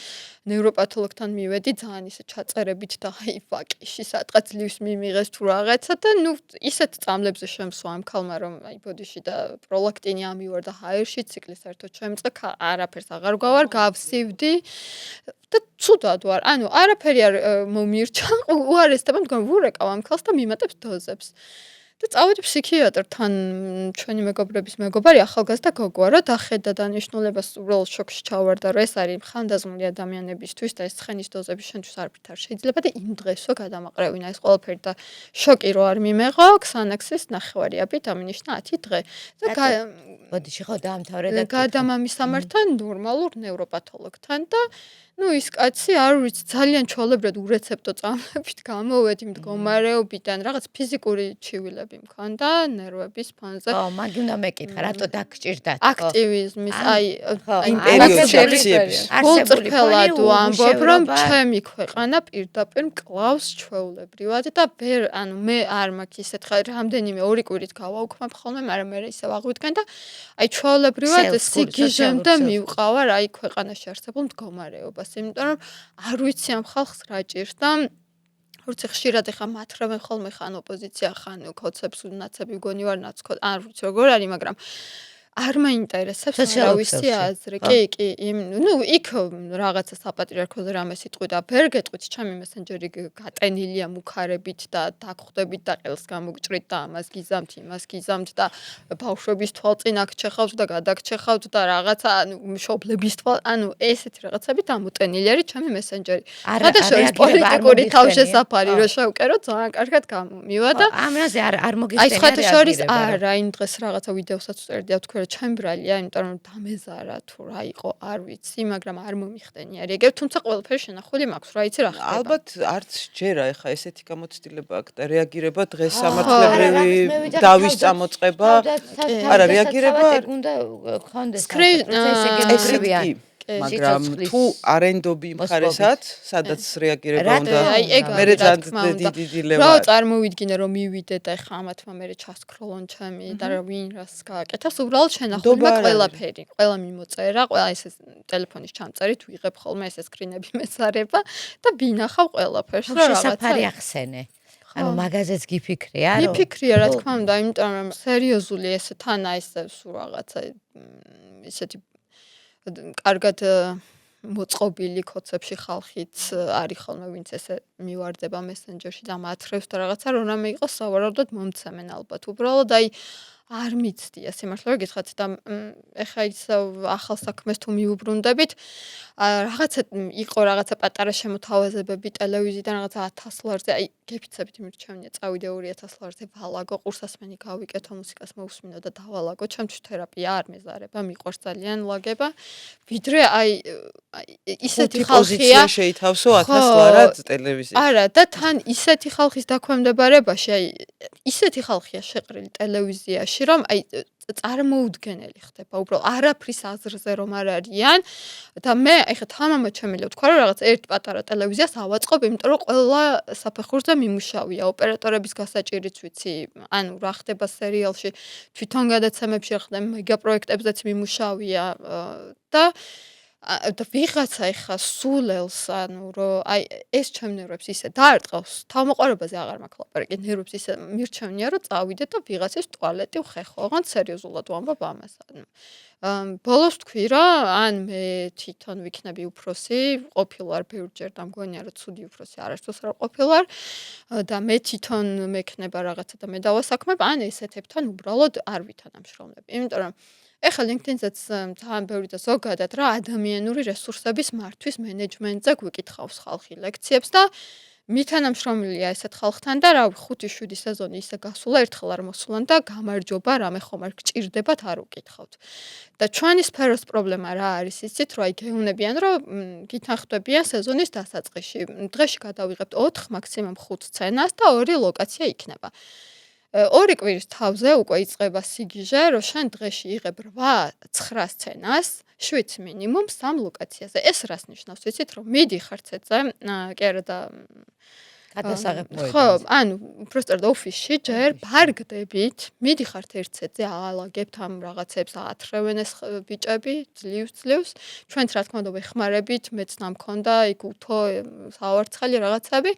ნევროპათოლოგთან მივედი ძალიან ისე ჩაწერებით და აი ვაკიში სადღაც ძლივს მიმიღეს თუ რაღაცა და ნუ ისეთ წამლებზე შემსვა ამ ქალმა რომ აი ბოდიში და პროლაქტინი ამივარ და ჰაერში ციკლი საერთოდ შემწყე არაფერს აღარ გავარ გავსივდი და ცუდად ვარ ანუ არაფერი არ მომირჩა უარესდება მდგომ ვურეკავ ამ ქალს და მიმატებს დოზებს და წავედი ფსიქიატრთან ჩვენი მეგობრების მეგობარი ახალგაზრდა გოგოა რა დახედა დანიშნულებას უბრალოდ შოკში ჩავარდა რომ ეს არის ხანდაზმული ადამიანებისთვის და ეს ცხენის დოზები შენთვის არაფრით არ შეიძლება და იმ დღესვე გადამაყრევინა ეს ყველაფერი და შოკი რო არ მიმეღო ქსანაქსის ნახევარიაბი დამინიშნა 10 დღე და ბოდიში ხო დაამთავრე და გადამამისამართთან ნორმალურ ნევროპათოლოგთან და ნუ ის კაცი არ ვიცი ძალიან ჩოლებრად ურეცეპტო წამლებით გამოვედი მდგომარეობიდან რაღაც ფიზიკური ჩივილები მქონდა ნერვების ფონზე. ხო, მაგი უნდა მეკითხა, რატო დაგჭირდათ? აქტივიზმის, აი იმ პერიოდში არცებულფელად ვამბობ, რომ ჩემი ქვეყანა პირდაპირ მკლავს ჩვეულებრივად და ანუ მე არ მაქვს ისეთ რამდენიმე 2 კვირით გავაუქმებ ხოლმე, მაგრამ მე ისევ აღვიდგენ და აი ჩვეულებრივად სიგიჟემდე მივყავარ აი ქვეყანაში არსებულ მდგომარეობას. იმიტომ რომ არ ვიცი ამ ხალხს რა ჭირს და როცა ხშირად ეხა მათრევენ ხოლმე ხან ოპოზიცია ხან კოცებს უნაცები გონი ვარ ნაცკო არ ვიცი როგორ არის მაგრამ არ მაინტერესებს არავისი აზრი კი ნუ იქ რაღაცა საპატრიარქოზე რამე სიტყვი და ვერ გეტყვით ჩემი მესენჯერი გატენილია მუქარებით და დაგხვდებით და ყელს გამოგჭრით და ამას გიზამთ იმას გიზამთ და ბავშვების თვალწინ აქ ჩეხავთ და გადაგჩეხავთ და რაღაცა მშობლების თვალ ანუ ესეთი რაღაცები დამოტენილი არის ჩემი მესენჯერი გადაშორის პოლიტიკური თავშესაფარი რო შევკერო ძალიან კარგად გამომივა და ამაზე არ მოგიხსენია აი სხვათაშორის არა იმ დღეს რაღაცა ვიდეოსაც წერდი თქვენ ჩემბრალია, იმიტომ რომ დამეზარა თუ რა იყო, არ ვიცი, მაგრამ არ მომიხდენია. ეგ თუმცა ყველაფერი შენახული მაქვს, რა იცი რა ხდება. ალბათ არც ჯერა ეხა ესეთი გამოცდილება აქვს და რეაგირება დღეს სამართლებრივი დავის წამოწყება. არა, რეაგირება უნდა გქონდეს ესეთი მაგრამ თუ არენდობი მხარესაც, სადაც რეაგირება უნდა მე ძალიან დიდი დილევა. რა წარმოვიდგინე რომ მივიდე და ეხა ამათმა მე ჩასკროლონ ჩემი და ვინ რას გააკეთებს, უბრალოდ შენახული მაქვს ყველაფერი. ყველა მიმოწერა, ყველა ეს ტელეფონის ჩამწერით ვიღებ ხოლმე ეს სკრინები მესარება და ვინახავ ყველაფერს რა რაღაცა. შესაფარი ახსენე. ანუ მაგაზეც გიფიქრია რომ მიფიქრია რა თქმა უნდა, იმიტომ რომ სერიოზული ეს თანა ეს სულ რაღაცა ისეთი კარგად მოწყობილი კოცებში ხალხიც არის ხოლმე ვინც ესე მივარდება მესენჯერში და მათხრევს და რაღაცა რომ რამე იყოს სავარაუდოდ მომცემენ ალბათ უბრალოდ აი არ მიცდია სიმართლე რომ გითხრათ და ეხა ის ახალ საქმეს თუ მიუბრუნდებით რაღაცა იყო რაღაცა პატარა შემოთავაზებები ტელევიზიიდან რაღაცა 1000 ლარზე აი გეფიცებით მირჩევნია წავიდე 2000 ლარზე ვალაგო ყურსასმენი გავიკეთო მუსიკას მოусმინო და დავალაგო ჩემთვის თერაპია არ მეზარება მიყვარს ძალიან ლაგება ვიდრე აი ისეთი ხალხია შეითავსო 1000 ლარად ტელევიზიაში არა და თან ისეთი ხალხის დაქვემდებარებაში აი ისეთი ხალხია შეყრილი ტელევიზიაში რომ აი წარმოუდგენელი ხდება უბრალოდ არაფრის აზრზე რომ არ არიან და მე ეხლა თამამად შემიძლია ვთქვა რომ რაღაც ერთ პატარა ტელევიზიას ავაწყობ იმიტომ რომ ყველა საფეხურზე მიმუშავია ოპერატორების გასაჭირიც ვიცი ანუ რა ხდება სერიალში თვითონ გადაცემებში რა ხდება მეგა პროექტებზეც მიმუშავია და ვიღაცა ეხა სულელს ანუ რომ აი ეს ჩემ ნერვებს ისე დაარტყავს თავმოყარებაზე აღარ მაქვს ლაპარაკი ნერვებს ისე მირჩევნია რომ წავიდე და ვიღაცის ტუალეტი ვხეხო ოღონდ სერიოზულად ვამბობ ამას ანუ ბოლოს თქვი რა ან მე თვითონ ვიქნები უფროსი ყოფილვარ ბევრჯერ და მგონია რომ ცუდი უფროსი არასდროს არ ყოფილვარ და მე თვითონ მექნება რაღაცა და მე დავასაქმებ ან ესეთებთან უბრალოდ არ ვითანამშრომლებ იმიტომ რომ ეხლა LinkedIn-ზეც ძალიან ბევრი და ზოგადად რა ადამიანური რესურსების მართვის მენეჯმენტზე გვიკითხავს ხალხი ლექციებს და მითანამშრომლია ესეთ ხალხთან და რავი 5-7 სეზონი ისე გასულა ერთხელ არ მოსულან და გამარჯობა რამე ხომ არ გჭირდებათ არ უკითხავთ და ჩვენი სფეროს პრობლემა რა არის იცით რომ აი გეუნებიან რომ გითანხმდებიან სეზონის დასაწყისში დღეში გადავიღებთ 4 მაქსიმუმ 5 სცენას და 2 ლოკაცია იქნება 2 კვირის თავზე უკვე იწყება სიგიჟე, რომ შენ დღეში იღებ 8-9 სცენას, 7 მინიმუმ 3 ლოკაციაზე. ეს რას ნიშნავს? ვიცით, რომ მიდიხარ ცეზე, კი არა და გადასაღებ მოედანზე. ხო, ანუ უბრალოდ ოფისში ჯერ ბარგდებით, მიდიხართ ერთ ცეზე, აალაგებთ ამ რაღაცებს, ათრევენ ეს ბიჭები, ძლივს. ჩვენც რა თქმა უნდა ვეხმარებით, მეც ნამქონდა, იქ უთო საავარცხელი რაღაცები.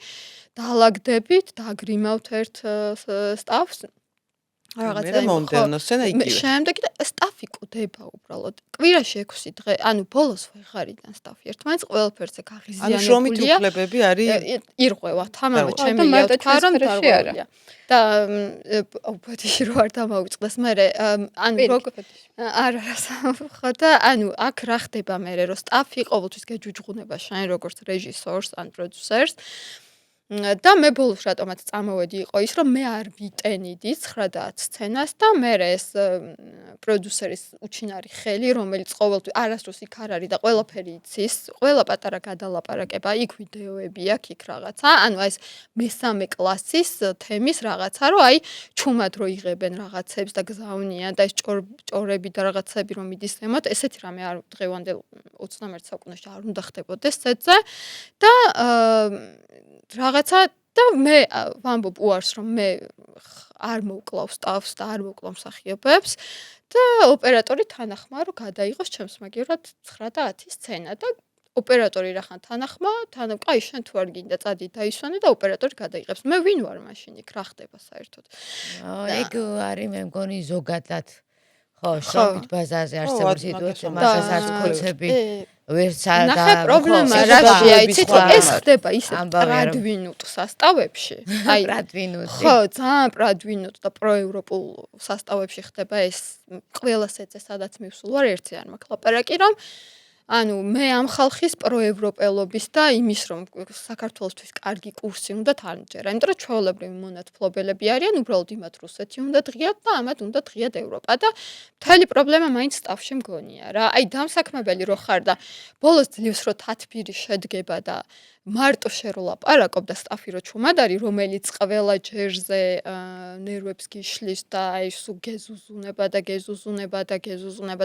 დაალაგდებით, დაგრიმავთ ერთ სტაფს. რაღაცა მომდევნო სცენა იგივე. შემდეგ და სტაფი კვდება უბრალოდ. კვირაში 6 დღე, ანუ ბოლოს ვეღარიდან სტაფი ერთმანეთს ყველაფერზე გაღიზიანებულია. ანუ შრომით უფლებები არის ირღვევა, თამამად შემიძლია თქვა რომ დარღვევია. და ბოდიში რო არ დამავიწყდეს მე ანუ როგორ არა ხო და ანუ აქ რა ხდება მე რომ სტაფი ყოველთვის გეჯუჯღუნება შენ როგორც რეჟისორს ან პროდიუსერს და მე ბოლოს რატომაც წამოვედი იყო ის რომ მე არ ვიტენიდი 9-10 სცენას და მე ეს პროდიუსერის უჩინარი ხელი რომელიც ყოველთვის არასდროს იქ არ არის და ყველაფერი იცის ყველა პატარა გადალაპარაკება იქ ვიდეოები აქვს იქ რაღაცა ანუ ეს მესამე კლასის თემის რაღაცა რომ აი ჩუმად რო იღებენ რაღაცებს და გზავნიან და ეს ჭორები და რაღაცები რომ მიდის ემოთ ესეთი რამე არ დღევანდელ 21 საუკუნეში არ უნდა ხდებოდეს სეტზე და რაღაცა და მე ვამბობ უარს რომ მე არ მოვკლავ სტაფს და არ მოვკლავ მსახიობებს და ოპერატორი თანახმა რომ გადაიღოს ჩემს მაგივრად 9 და 10 სცენა და ოპერატორი რახან თანახმა კაი შენ თუ არ გინდა წადი დაისვენე და ოპერატორი გადაიღებს მე ვინ ვარ მაშინ იქ რა ხდება საერთოდ ეგ არის მე მგონი ზოგადად ხო შრომით ბაზარზე არსებული სიტუაცია მაგას არც კოცები ვერც არ და ნახე პრობლემა რაშია იცით ეს ხდება ისე პრადვინუტ სასტავებში აი პრადვინუტი ხო ძალიან პრადვინუტ და პროევროპულ სასტავებში ხდება ეს ყველა სეტზე სადაც მივსულ ვარ ერთი არ მაქვს ლაპარაკი რომ ანუ მე ამ ხალხის პროევროპელობის და იმის რომ საქართველოსთვის კარგი კურსი უნდა თანჯერა იმიტომ რომ ჩვეულებრივი მონათმფლობელები არიან უბრალოდ იმათ რუსეთი უნდა დღიათ და ამათ უნდა დღიათ ევროპა და მთელი პრობლემა მაინც სტაფში მგონია რა აი დამსაქმებელი რო ხარ და ბოლოს ძლივს რო თათბირი შედგება და მარტო შეროლაპარაკობ და სტაფი რო ჩუმად არის რომელიც ყველა ჯერზე ნერვებს გიშლის და აი სულ გეზუზუნება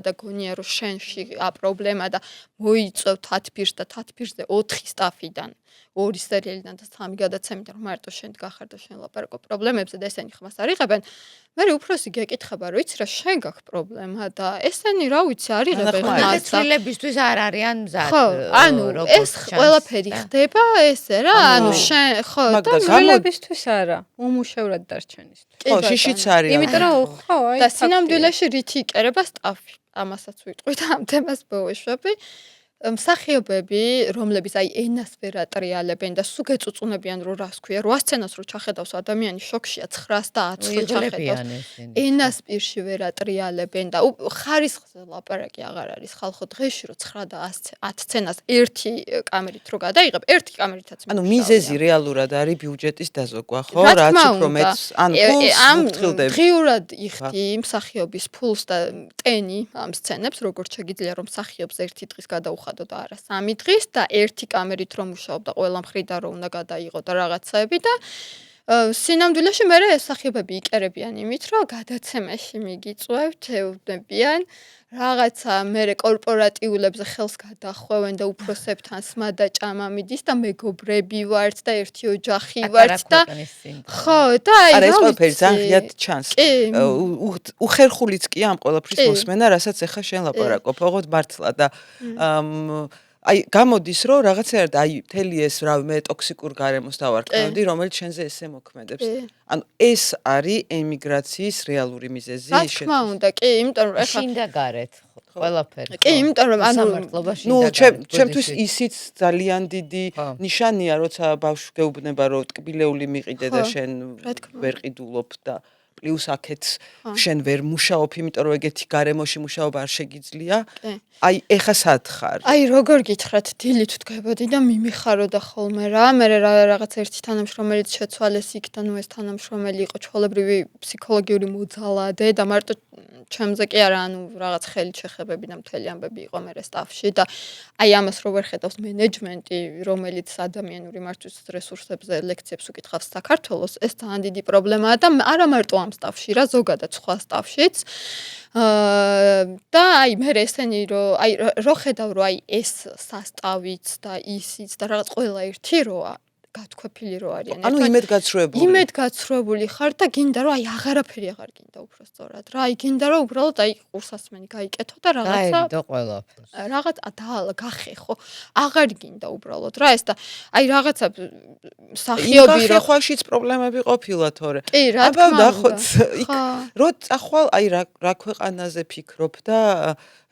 და გონია რომ შენში პრობლემა და მოიწევ თათბირს და თათბირზე 4 სტაფიდან 2 სერიალიდან და 3 გადაცემიდან რომ მარტო შენ გახარ და შენ ლაპარაკობ პრობლემებზე და ესენი ხმას არ იღებენ მე უფროსი გეკითხება რომ იცი რა შენ გაქვს პრობლემა და ესენი რა ვიცი არ იღებენ ხმას ცვლილებისთვის არ არიან მზად ხო ანუ ეს ყველაფერი ხდება ესე რა ანუ შენ ხო და ცვლილებისთვის არა უმუშევრად დარჩენისთვის ხო შიშიც არის იმიტომ რომ ხო აი და სინამდვილეში რითი იკერება სტაფი ამასაც ვიტყვით ამ თემას ბოვშვები მსახიობები, რომლებიც აი ენას ვერ ატრიალებენ და სულ გეწუწუნებიან რომ რას ქვია, 8 სცენას რო ჩახედავს ადამიანი შოქშია 900 და 1000 რო ჩახედავს. ენას პირში ვერ ატრიალებენ და ხარისხზე ლაპარაკი აღარ არის ხალხო დღეში რო 9 და 10 სცენას ერთი კამერით რო გადაიღებ, ერთი კამერითაც ანუ მიზეზი რეალურად არის ბიუჯეტის დაზოგვა, ხო? რაც უფრო მეც ან ფულს ვფრთხილდები. დღიურად იხდი მსახიობის ფულს და ტენი ამ სცენებს, როგორც შეგიძლია რომ მსახიობს ერთი დღის გადაუხადო და არა 3 დღის და ერთი კამერით რომ მუშაობდა ყველა მხრიდან რომ უნდა გადაიღო და რაღაცები და სინამდვილეში მე ეს მსახიობები იკერებიან იმით, რომ გადაცემაში მიგიწვევთ, ეუბნებიან რაღაცა მერე კორპორატიულებზე ხელს გადახვევენ და უფროსებთან სმა და ჭამა მიდის და მეგობრები ვართ და ერთი ოჯახი ვართ და ხო და აი არა ეს ყველაფერი ძალიან ღიად ჩანს. უხერხულიც კი ამ ყველაფრის მოსმენა, რასაც ახლა შენ ლაპარაკობ, ოღონდ მართლა და აი გამოდის რომ რაღაცეერთ აი მთელი ეს მე ტოქსიკურ გარემოს დავარქმევდი, რომელიც შენზე ესე მოქმედებს. ანუ ეს არის ემიგრაციის რეალური მიზეზი რა თქმა უნდა, კი, იმიტომ რომ ახლა შინდა გარეთ ყველაფერი. კი, იმიტომ რომ ანუ ჩემთვის ისიც ძალიან დიდი ნიშანია, როცა ბავშვი გეუბნება რომ ტკბილეული მიყიდე და შენ ვერ ყიდულობ და პლუს აქეთ შენ ვერ მუშაობ, იმიტომ რომ ეგეთი გარემოში მუშაობა არ შეგიძლია. აი, ეხა სად ხარ? აი, როგორ გითხრათ, დილით ვდგებოდი და მიმიხარო და ხოლმე რა, მე რაღაც ერთი თანამშრომელიც შეცვალეს იქ და ნუ ეს თანამშრომელი იყო ჩვეულებრივი ფსიქოლოგიური მოძალადე და მარტო ჩემზე კი არა, ანუ რაღაც ხელით შეხებები და მთელი ამბები იყო მე სტაფში და აი ამას რო ვერ ხედავს მენეჯმენტი, რომელიც ადამიანური მართვის რესურსებზე ლექციებს უკითხავს საქართველოს, ეს ძალიან დიდი პრობლემაა და არა მარტო ამ სტაფში, რა ზოგადად სხვა სტაფშიც. და აი მე ესენი რომ აი რო ხედავ რომ აი ეს სასტავიც და ისიც და რაღაც ყველა ერთი როა გათქვეფილი რო არიან. ანუ იმედგაცრუებული ხარ და გინდა რომ აი აღარაფერი აღარ გინდა უფრო სწორად. რა აი გინდა რომ უბრალოდ აი ყურსასმენი გაიკეთო და რაღაცა გაიგდო ყველაფერს. რაღაც გახეხო. აღარ გინდა უბრალოდ რა ეს და აი რაღაცა მსახიობი რო ხაშიც პრობლემები ყოფილა თორე. კი, რა თქმა უნდა. რო წახვალ აი რა ქვეყანაზე ფიქრობ და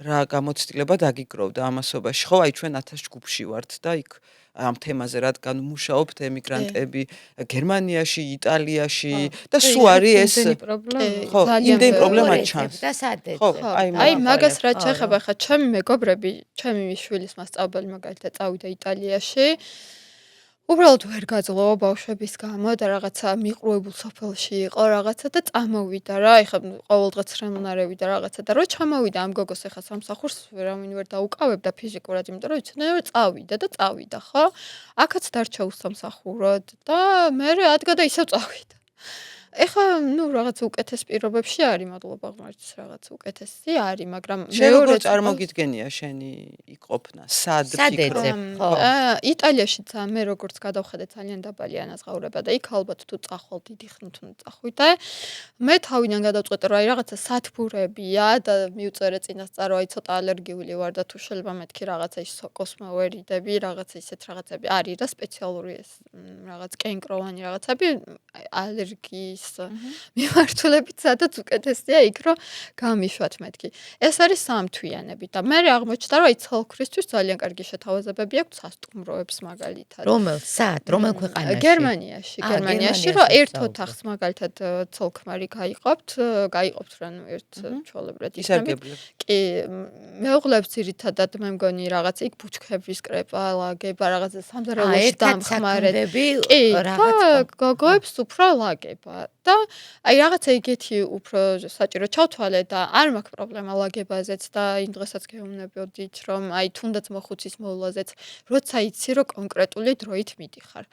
რა გამოცდილება დაგიგროვდა ამასობაში. ხო, აი ჩვენ 1000 ჯგუფში ვართ და იქ ამ თემაზე რადგან მუშაობთ ემიგრანტები გერმანიაში, იტალიაში და სულ არის ეს ხო, იმდენი პრობლემა ჩანს. ხო, აი მაგას რაც შეხება ხა ჩემი მეგობრები, ჩემი შვილის მასწავლებელი მაგალითად წავიდა იტალიაში. უბრალოდ ვერ გაძლო ბავშვების გამო და რაღაცა მიყრუებულ სოფელში იყო რაღაცა და წამოვიდა რა. ეხლა ყოველდღეც რემონარები და რაღაცა და რო ჩამოვიდა ამ გოგოს ეხლა სამსახურს ვერავინ ვერ დაუკავებდა ფიზიკურად, იმიტომ რომ იცოდნენ რომ წავიდა, ხო? აქაც დარჩა უსამსახუროდ და მე ადგა და ისევ წავიდა. ეხლა ნუ რაღაც უკეთეს პირობებში არის, მადლობა ღმერთის, რაღაც უკეთესი არის, მაგრამ მეორე წარმოგიდგენია შენი იყოფნა, სად ფიქრობ? იტალიაში მე როგორც გადავხედე ძალიან დაბალი ანაზღაურება და იქ ალბათ თუ წახვალ დიდი ხნით უნდა წახვიდე. მე თავიდან გადავწყვეტე რომ აი რაღაცა სათბურებია და მივწერე წინასწარ აი ცოტა ალერგიული ვარ და თუ შეიძლება მეთქი რაღაცა ის სოკოს მოვერიდები, რაღაცა ისეთ რაღაცები არის და სპეციალური ეს რაღაც კენკროვანი რაღაცები ალერგიის მიმართულებით სადაც უკეთესია იქ რომ გამიშვათ მეთქი. ეს არის სამთვიანები და მე აღმოჩნდა რომ აი ცოლქრისთვის ძალიან კარგი შეთავაზებები აქვს სასტუმროებს მაგალითად. რომელ ქვეყანაში? გერმანიაში რომ ერთ ოთახს მაგალითად ცოლქმარი გაიყოფთ რა ნუ ერთ ჩვეულებრივად ისარგებლებ. კი, მეუღლებს ძირითადად მე მგონი რაღაც იქ ბუჩქების კრეპა, ლაგება, რაღაცა სამზარეულოში დამხმარები. კი, გოგოებს უფრო ლაგება. და აი რაღაცა იგეთი უფრო საჭირო ჩავთვალე და არ მაქვს პრობლემა ლაგებაზეც და იმ დღესაც გეუბნებოდით რომ აი თუნდაც მოხუცის მოვლაზეც როცა იცი რომ კონკრეტული დროით მიდიხარ.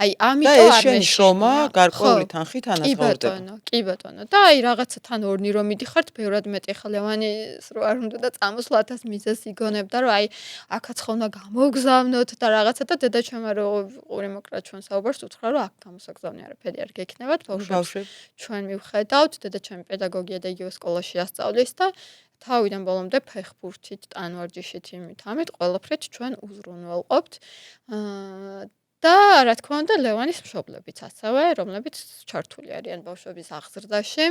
აი ამიტომ არ მეშენ შრომა გარკვეული თანხით ანაზღაურდება. კი ბატონო. და აი რაღაცა თან ორნი რომ მიდიხართ, ბევრად მეტი ხა ლევანის რო არ უნდა და წამოსვლათას მიზეს იგონებდა რომ აი აქაც ხომ უნდა გამოგზავნოთ და რაღაცა და დედა ჩემმა რო ყური მოკრა ჩვენ საუბარს უთხრა რომ აქ გამოსაგზავნე არაფერი არ გექნებათ ბავშვებს. ჩვენ მივხედავთ, დედა ჩემი პედაგოგია და იგივე სკოლაში ასწავლის და თავიდან ბოლომდე ფეხბურთით, ტანვარჯიშით, ამით ყველაფრით ჩვენ უზრუნველყოფთ. და რა თქმა უნდა, ლევანის მშობლებიც ასევე, რომლებიც ჩართული არიან ბავშვების აღზრდაში.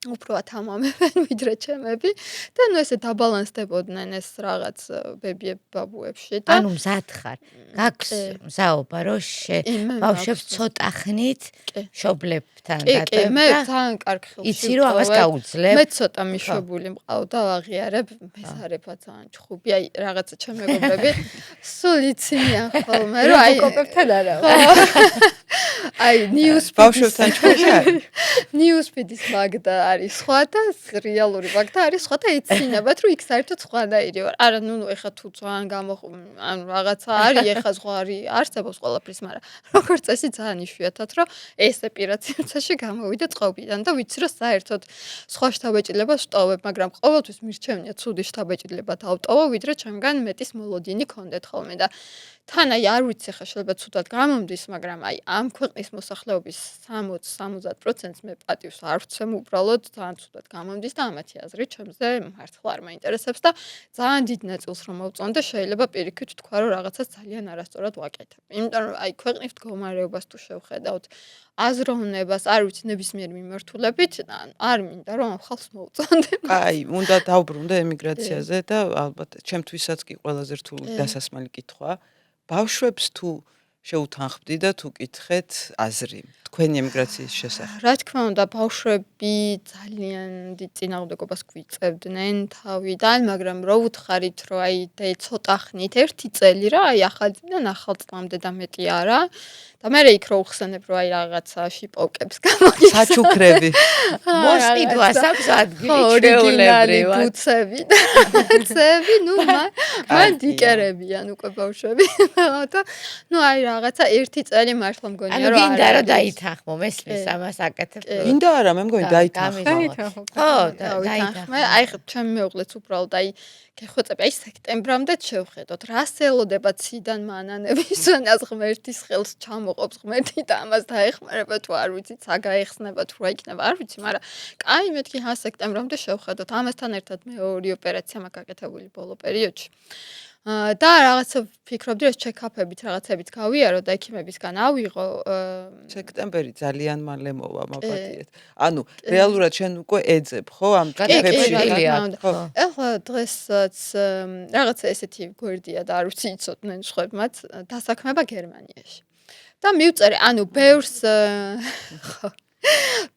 უფრო ათამამებენ ვიდრე ჩემები და ნუ ესე დაბალანსდებოდნენ ეს რაღაც ბებიებ ბაბუებში და ანუ მზად ხარ გაქვს მზაობა რომ ბავშვებს ცოტა ხნით შობლებთან კი მე დატოვებ და ძალიან კარგი ხილში იცი რომ ამას გაუძლებ მე ცოტა მიშვებული მყავ და ვაღიარებ მეზარება ძალიან ჩხუბი აი რაღაცა ჩემ მეგობრები სულ იცინიან ხოლმე რომ აი კოპებთან არა აი ნიუსფიდ ბავშვებთან ჩხუბი არის ნიუსფიდის მაგდა არის სხვა და რეალური მაგდა არის სხვა და იცინებათ რომ იქ საერთოდ სხვანაირი ვარ არა ნუ ეხა თუ ძალიან ანუ რაღაცა არის ეხა ზღვარი არსებობს ყველაფრის მაგრამ როგორც წესი ძალიან იშვიათად რომ ესე პირაცირცაში გამოვიდა წყობიდან და ვიცი რომ საერთოდ სხვა შთაბეჭდილებას ვტოვებ მაგრამ ყოველთვის მირჩევნია ცუდი შთაბეჭდილება დავტოვო ვიდრე ჩემგან მეტის მოლოდინი ქონდეთ ხოლმე და თან აი არ ვიცი ხა შეიძლება ცუდად გამომდის მაგრამ აი ამ ქვეყნის მოსახლეობის 60-70%-ს მე პატივს არ ვცემ უბრალოდ ძალიან ცუდად გამომდის და ამათი აზრი ჩემზე მართლა არ მაინტერესებს და ძალიან დიდ ნაწილს რომ მოვწონდე შეიძლება პირიქით თქვა რომ რაღაცას ძალიან არასწორად ვაკეთებ იმიტომ რომ აი ქვეყნის მდგომარეობას თუ შევხედავთ აზროვნებას არ ვიცი ნებისმიერ მიმართულებით არ მინდა რომ ამ ხალხს მოვწონდე აი უნდა დავბრუნდე ემიგრაციაზე და ალბათ ჩემთვისაც კი ყველაზე რთული დასასმელი კითხვა ბავშვებს თუ შეუთანხმდი და თუ კითხეთ აზრი თქვენი ემიგრაციის შესახებ. რა თქმა უნდა, ბავშვები ძალიან დიდ წინააღმდეგობას გვიწევდნენ თავიდან, მაგრამ რო უთხარით, რომ აი ცოტა ხნით ერთი წელი რა, აი ახალიდან ახალ წლამდე და მეტი არა. და მე იქ რო უხსენებ, რომ აი რაღაცა შიპოვკებს გამოგიხსნა. საჩუქრები. მოსყიდვას აქვს ადგილი ორიგინალი ბუცები. ბუცები, ნუ მან დიკერებიან უკვე ბავშვები. და ნუ აი რაღაცა ერთი წელი მართლა მგონია რომ არა. ანუ გინდა რომ დაითანხმო, მესმის ამას აკეთებ. გინდა არა, მე მგონი დაითანხმო. ხო, დაითანხმო. აი ჩემი მეუღლეც უბრალოდ აი გეხვეწები, აი სექტემბრამდე შევხედოთ, რას ელოდება ციდან მანანების, ვენას ღმერთის ხელს ჩამოყობს ღმერთი და ამას დაეხმარება თუ არ ვიცით, საგაეხსნება თუ რა იქნება, არ ვიცი, მაგრამ კაი მეთქი ჰა სექტემბრამდე შევხედოთ. ამასთან ერთად მე ორი ოპერაცია მაქვს გაკეთებული ბოლო პერიოდში. და რაღაცა ფიქრობდი რომ ჩეკაპებით რაღაცებით გავიარო და ექიმებისგან ავიღო სექტემბერი ძალიან მალე მოვა მაპატიეთ. ანუ რეალურად შენ უკვე ეძებ ხო ამ ჩეკაპებში? ეხლა დღესაც რაღაცა ესეთი გვერდია და არ ვიცი იცოდნენ სხვებმაც დასაქმება გერმანიაში. და მივწერე, ანუ ბევრს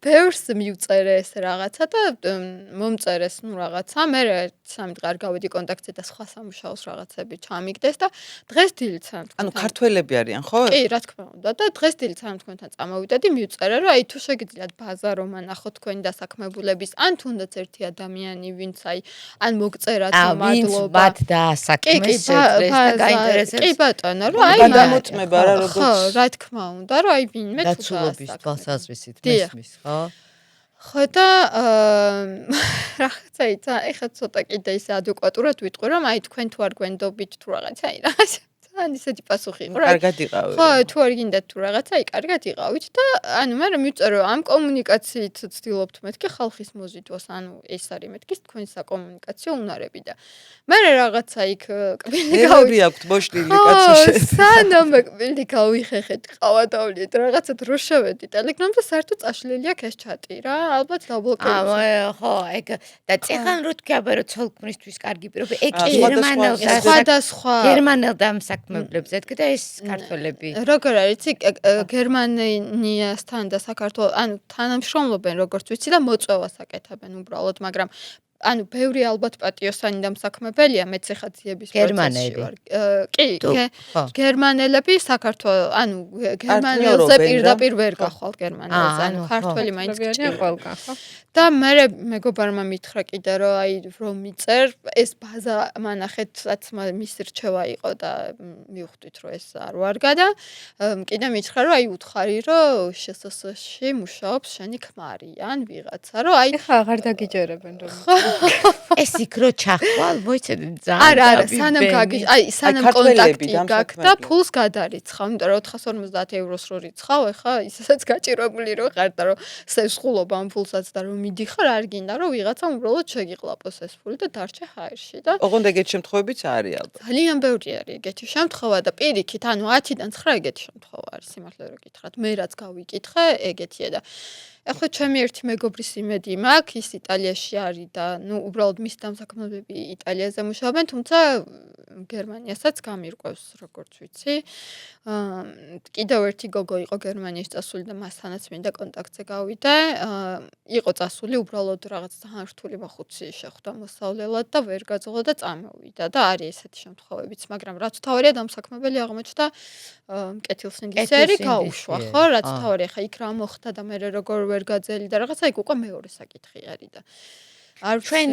ბევრს მივწერე ეს რაღაცა და მომწერეს ნუ რაღაცა მე სამი დღე არ გავედი კონტაქტზე და სხვა სამუშაოს რაღაცები ჩამიგდეს და დღეს დილით ანუ ქართველები არიან ხო? კი, რა თქმა უნდა და დღეს დილით თქვენთან წამოვიდედი მივწერე რომ აი თუ შეგიძლიათ ბაზა რომ ანახოთ თქვენი დასაქმებულების ან თუნდაც ერთი ადამიანი ვინც აი ან მოგწერათ მადლობა მათ დაასაქმეს შეძლეს და გაინტერესებს კი ბატონო რომ აი გადამოწმება რა როგორც ხო რა თქმა უნდა რომ აი ვინმე თუ დაცულობის თვალსაზრისით მესმის ხო? ხო და რაღაცა ისა ეხლა ცოტა კიდე ისე ადეკვატურად ვიტყვი რომ აი თქვენ თუ არ გვენდობით თუ რაღაცა აი რაღაცა ან ისეთი პასუხი იყო რა. კარგად იყავი. ხო, თუ არ გინდათ თუ რაღაცა, აი კარგად იყავით და ანუ მე მივწერე ამ კომუნიკაციით ცდილობთ მეთქი ხალხის მოზიდვას, ანუ ეს არის მეთქი თქვენი საკომუნიკაციო უნარები და მე რაღაცა იქ კბილი გავი აქვს მოშლილი კაცი. სანამ კბილი გავიხეხეთ, ყავადავლით რაღაცა დრო შევედი ტელეგრამზე საერთოდ წაშლილი აქვს ეს ჩატი რა, ალბათ დაბლოკირებული. ხო, ეგ და წეხან რო თქვი აბა რომ ცოლქმრისთვის კარგი პირობები, ეგ გერმანელ და საქმებლებზე დგა ეს ქართველები. როგორ არის იცი გერმანიასთან და საქართველოს ანუ თანამშრომლობენ როგორც ვიცი და მოწვევას აკეთებენ უბრალოდ, მაგრამ ანუ ბევრი ალბათ პატიოსანი და მსაქმებელია მეც ახლა ძიების პროცესში ვარ. კი, გერმანელები საქართველოს ანუ გერმანელზე პირდაპირ ვერ გახვალ გერმანელზე, ანუ ქართველი მაინც გჭირდება ხო? და მე მეგობარმა მითხრა კიდე რომ აი რომ მიწერ ეს ბაზა მანახეთაც მის რჩევა იყო და მივხვდით რომ ეს არ ვარგა და კიდე მითხრა რომ აი უთხარი რომ შსს-ში მუშაობს შენი ქმარი ან ვიღაცა რომ აი ხა აღარ დაგიჯერებენ რომ ეს იქ რო ჩახვალ, მოიცედი ძალიან. არა, სანამ სანამ კონტაქტი გაქვს და ფულს გადარიცხავ, იმიტომ რომ 450 ევროს რო რიცხავ, ეხა ისესაც გაჭირებული რო ხარ და რომ სესხულობ ამ ფულსაც და რომ მიდიხარ, არ გინდა რომ ვიღაცამ უბრალოდ შეგიყლაპოს ეს ფული და დარჩე ჰაერში და ოღონდ ეგეთ შემთხვევებიც არის ალბათ. ძალიან ბევრი არის ეგეთი შემთხვევა და პირიქით, ანუ 10-დან 9 ეგეთი შემთხვევა არის, სიმართლე რომ გითხრათ. მე რაც გავიკითხე, ეგეთია და ახლა ჩემი ერთი მეგობრის იმედი მაქვს, ის იტალიაში არის და ნუ უბრალოდ მის დამსაქმებები იტალიაზე მუშაობენ, თუმცა გერმანიასაც გამირკვევს, როგორც ვიცი. კიდევ ერთი გოგო იყო გერმანიაში წასული და მასთანაც მინდა კონტაქტზე გავიდე. იყო წასული უბრალოდ რაღაც ძალიან რთული მოხუცი შეხვდა მოსავლელად და ვერ გაძღლა და წამოვიდა და არის ესეთი შემთხვევებიც, მაგრამ რაც თავარია დამსაქმებელი აღმოჩნდა კეთილსინდისერი გაუშვა, ხო? რაც თავარია, ხა იქ რა მოხდა და მე როგორ ვერ გაძელი და რაღაცა იქ უკვე მეორე საკითხი არის და ჩვენ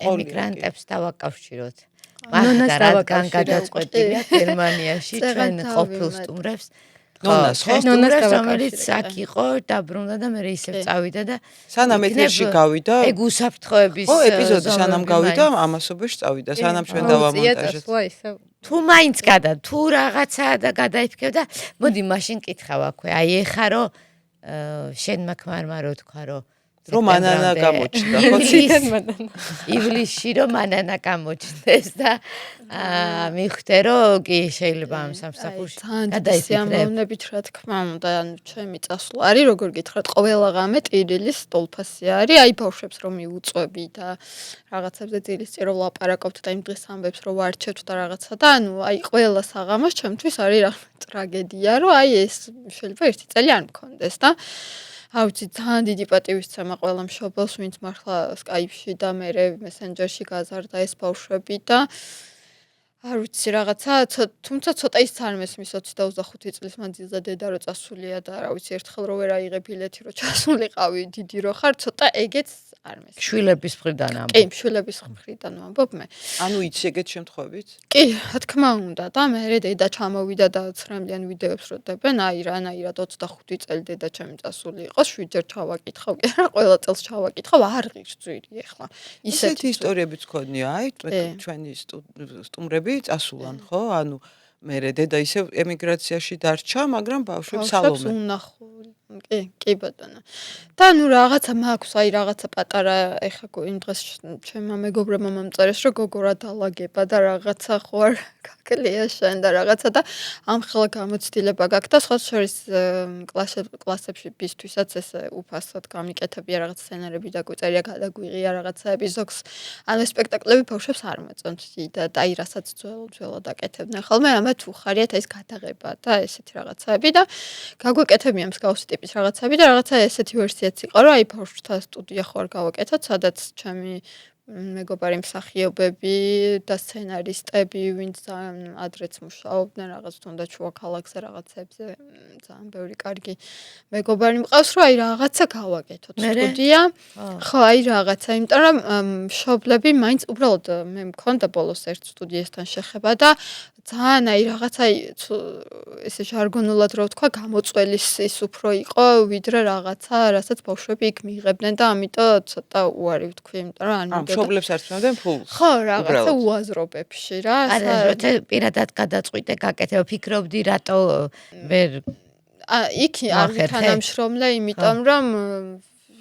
ემიგრანტებს დავაკავშიროთ. ნონას რადგან გადაწყვეტილია გერმანიაში ჩვენ ყოფილ სტუმრებს ნონას რომელიც აქ იყო დაბრუნდა და მე ისევ წავიდა და სანამ ეთერში გავიდა ეგ უსაფრთხოების ეპიზოდი სანამ გავიდა ამასობაში წავიდა სანამ ჩვენ დავამონტაჟეთ თუ მაინც თუ რაღაცა და გადაიფიქრებ და მოდი მაშინ კითხავ აქვე აი ეხა რომ შენ მაქმარმა რო თქვა რომ მანანა გამოჩნდა ივლისში რომ მანანა გამოჩნდეს და მივხვდე რომ კი შეიძლება ამ სამსახურში გადაიფიქრებით რა თქმა უნდა ანუ ჩემი წასვლა არის როგორ გითხრათ ყველა ღამე ტირილის სტოლფასი არის აი ბავშვებს რომ მიუწვევი და რაღაცებზე ძილისწირო ვლაპარაკობთ და იმ დღეს ამბებს რომ ვარჩევთ და რაღაცა და ანუ აი ყველა საღამოს ჩემთვის არის რა ტრაგედია რომ აი ეს შეიძლება ერთი წელი არ მქონდეს და აუცი ძალიან დიდი პატივისცემა ყველა მშობელს ვინც მართლა სკაიპში და მე მესენჯერში გაზარდა ეს ბავშვები და არ ვიცი რაღაცა თუმცა ცოტა ის არ მესმის 25 წლის მანძილზე დედა რო წასულია და რა ვიცი ერთხელ რო ვერ აიღე ბილეთი რო ჩასულიყავი დიდი რო ხარ ცოტა ეგეც არ მესმის შვილების მხრიდან ამბობ კი შვილების მხრიდან ვამბობ მე ანუ იცი ეგეთ შემთხვევით კი რა თქმა უნდა და მე დედა ჩამოვიდა და ცრემლიან ვიდეოებს რო დებენ აი რანაირად 25 წელი დედა ჩემი წასული იყო 7 ჯერ ჩავაკითხავ კი რა ყველა წელს ჩავაკითხავ არ ღირსძვირი ეხლა ისეთი ისტორიებიც ქონია აი ჩვენი სტუმრები წასულან ხო ანუ მე დედა ისევ ემიგრაციაში დარჩა მაგრამ ბავშვებს სალომე კი ბატონო და ნუ რაღაცა მაქვს აი რაღაცა პატარა ეხა იმ დღეს ჩემმა მეგობრებმა მომწერეს რომ გოგო რა დალაგება და რაღაცა ხო არ გაკლია შენ და რაღაცა და ამ ხელა გამოცდილება გაქვს და სხვა შორის კლასებში ბისთვისაც ეს უფასოდ გამიკეთებია რაღაც სცენარები და გვწერია გადაგვიღია რაღაცაები ზოგს ანუ სპექტაკლები ბავშვებს არ მოწონთ და აი რასაც ძველად აკეთებდნენ ხოლმე ამათ უხარიათ ეს გადაღება და ესეთი რაღაცაები და გაგვეკეთებიან მსგავსი ტიპის რაღაცები და რაღაცა ესეთი ვერსიაც იყო რომ აი ბავშვთა სტუდია ხო არ გავაკეთოთ სადაც ჩემი მეგობარი მსახიობები და სცენარისტები ვინც ძალიან ადრეც მუშაობდნენ რაღაც თუნდაც შუა ქალაქზე რაღაცებზე ძალიან ბევრი კარგი მეგობარი მყავს რომ აი რაღაცა გავაკეთოთ სტუდია ხო აი რაღაცა იმიტომ რომ მშობლები მაინც უბრალოდ მე მქონდა ბოლოს ერთ სტუდიასთან შეხება და ძალიან აი რაღაცა ესე ჟარგონულად რო ვთქვა გამოწველის ის უფრო იყო ვიდრე რაღაცა რასაც ბავშვები იქ მიიღებდნენ და ამიტომ ცოტა უარი ვთქვი იმიტომ რომ არ მშობლებს არ თმევდნენ ფულს ხო რაღაცა უაზრობებში რა არა როცა პირადად გადაწყვიტე გაკეთება ფიქრობდი რატო ვერ იქ არ თანამშრომლე იმიტომ რომ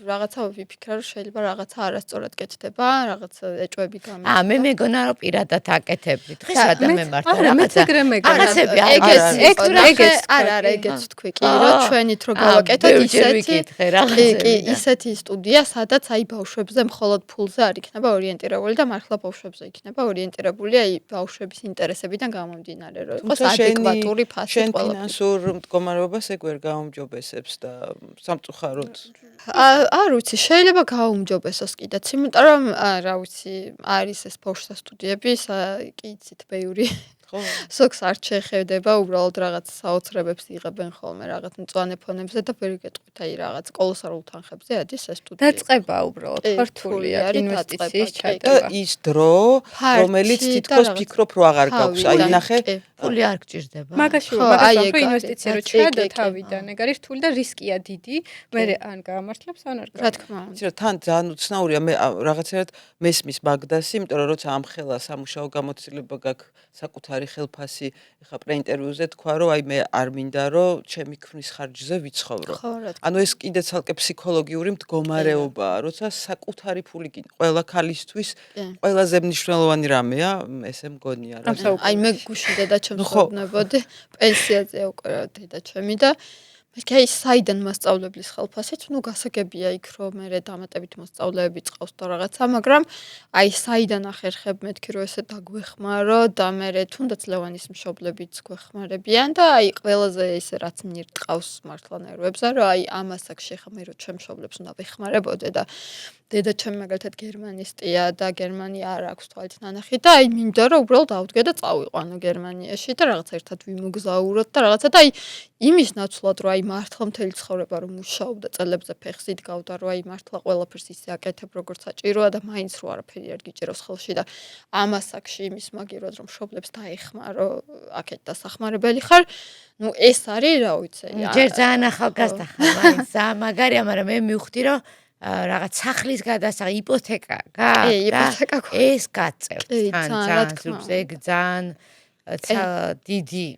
რაღაცა ვიფიქრე რომ შეიძლება რაღაცა არასწორად კეთდება რაღაცა ეჭვები გამიგდა მე მეგონა რომ პირადად აკეთებდი დღეს ადამე მართლა რაღაცები ეგეც არა ეგეც თქვი კი რომ ჩვენით რო გავაკეთოთ ისეთი სტუდია სადაც აი ბავშვებზე მხოლოდ ფულზე არ იქნება ორიენტირებული და მართლა ბავშვებზე იქნება ორიენტირებული აი ბავშვების ინტერესებიდან გამომდინარე რომ იყოს ადეკვატური ფასი შენ ფინანსურ მდგომარეობას ეგ ვერ გაუმჯობესებს და სამწუხაროდ არ ვიცი, შეიძლება გაუმჯობესოს კიდეც, იმიტომ რომ რა ვიცი, არის ეს ბავშვთა სტუდიები, კი იცით, ბევრი. ხო. სოქს არ შეხედება, უბრალოდ რაღაც საოცრებებს იღებენ ხოლმე რაღაც მწვანე ფონებზე და ვერ გეტყვით, აი რაღაც კოლოსალურ თანხებზე ადის ეს სტუდია. დაწყება უბრალოდ ხართულია ინვესტიციის და ჩატება. ის დრო, რომელიც თითქოს ფიქრობ რო აღარ გაქვს. აი ნახე, ფული არ გჭირდება. მაგაში ხო, მაგას აი, ვამბობ, ეგ ინვესტიცია რო არის, ჩადო კი, კი, თავიდან, ეგ არის რთული და რისკია დიდი, მე ან გაამართლებს, ან არ რა გაამართლებს. თქმა უნდა. იცი რა თან ძალიან უცნაურია მე რაღაცერად მესმის მაგდასი, იმიტომ რომ როცა ამ ხელა სამუშაო გამოცდილება გაქვს საკუთარი ხელფასი, ეხა პრეინტერვიუზე თქვა რომ აი მე არ მინდა რომ ჩემი ქმრის ხარჯზე ვიცხოვრო. ხო, რა თქმა ანუ ეს კიდე ცალკე ფსიქოლოგიური მდგომარეობაა, როცა საკუთარი ფული კი ყველა ქალისთვის ყველაზე მნიშვნელოვანი რამეა, ესე მგონია რა. აი მე გუშინ დედაჩემს ვეუბნებოდი, პენსიაზე უკვე დედაჩემი და მე საიდან მასწავლებლის ხელფასით, ნუ გასაგებია იქ რომ მე დამატებით მოსწავლეები წავს და რაღაცა, მაგრამ აი საიდან ახერხებ მეთქი რომ ესე დაგვეხმარო და მე თუნდაც ლევანის მშობლებიც გვეხმარებიან და აი ყველაზე ესე რაც მნირ ტყავს მართლა ნერვებზე რომ აი ამას აქ შეხა მე რომ ჩემ მშობლებს უნდა ვეხმარებოდე და დედაჩემი მაგალითად გერმანისტია და გერმანია არ აქვს თვალით ნანახი და აი მინდა რომ უბრალოდ ავდგე და წავიყვანო გერმანიაში და რაღაც ერთად ვიმოგზაუროთ და რაღაცა და აი იმის ნაცვლად რომ აი მართლა მთელი ცხოვრება რომ მუშაობ და წელებზე ფეხს იდგავდა რომ აი მართლა ყველაფერს ისე აკეთებ როგორც საჭიროა და მაინც რო არაფერი არ გიჭიროს ხელში და ამას აქში იმის მაგირად რომ მშობლებს დაეხმარო აქეთ დასახმარებელი ხარ ნუ ეს არის რა ვიცი ჯერ ძალიან ახალგაზრდა ხარ მაინც ძალიან მაგარია მაგრამ მე მივხვდი რომ რაღაც სახლის გადასახადი იპოთეკა გაქვს ეს გაწევთ ძალიან ძალიან დიდი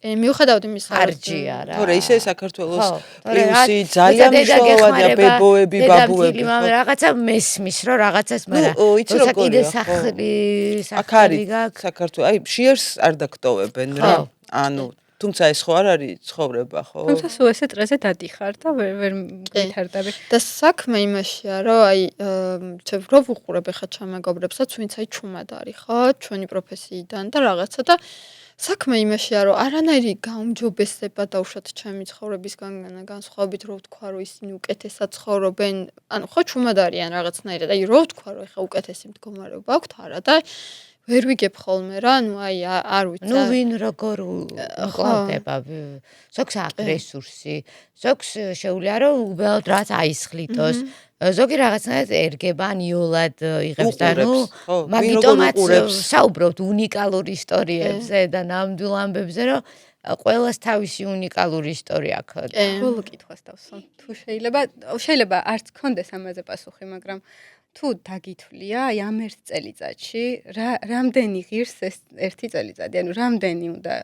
მიუხედავად იმის ხარჯია რა. თორე ისე საქართველოს პლუსი ძალიან მნიშვნელოვანია ბებოები, ბაბუები. რაღაცა მესმის რომ რაღაცას მაგრამ როცა კიდე სახლი გაქვს საქართველოს აი შიერს არ დაგტოვებენ რა. ანუ თუმცა ეს ხო არ არის ცხოვრება ხო? თუმცა სულ ესე წრეზე დადიხარ და ვერ გითარდები. და საქმე იმაშია რომ აი რო ვუყურებ ხა ჩამეგობრებსაც ვინც აი ჩუმად არის ხო ჩვენი პროფესიიდან და რაღაცა და საქმე იმაშია რომ არანაირი გაუმჯობესება დაუშვათ ჩემი ცხოვრებისგან განსხვავებით რო ვთქვა რომ ისინი უკეთესად ცხოვრობენ ანუ ხო ჩუმად არიან რაღაცნაირად აი რო ვთქვა რომ ხა უკეთესი მდგომარეობა აქვთ არა და ვერ ვიგებ ხოლმე რა ნუ აი არ ვიცი ნუ ვინ როგორ ყავდება ზოგს აქვს რესურსი ზოგს შეუძლია რომ უბრალოდ რაც აისხლიტოს ზოგი რაღაცნაირად ერგება ნიოლად იღებს და ნუ მაგიტომაც საუბრობთ უნიკალურ ისტორიებზე და ნამდვილ ამბებზე რომ ყველას თავისი უნიკალური ისტორია აქვს. ბოლო კითხვას დავსვამ. თუ შეიძლება არც გქონდეს ამაზე პასუხი, მაგრამ თუ დაგითვლია, აი ამ ერთ წელიწადში რამდენი ღირს ეს ერთი წელიწადი, ანუ რამდენი უნდა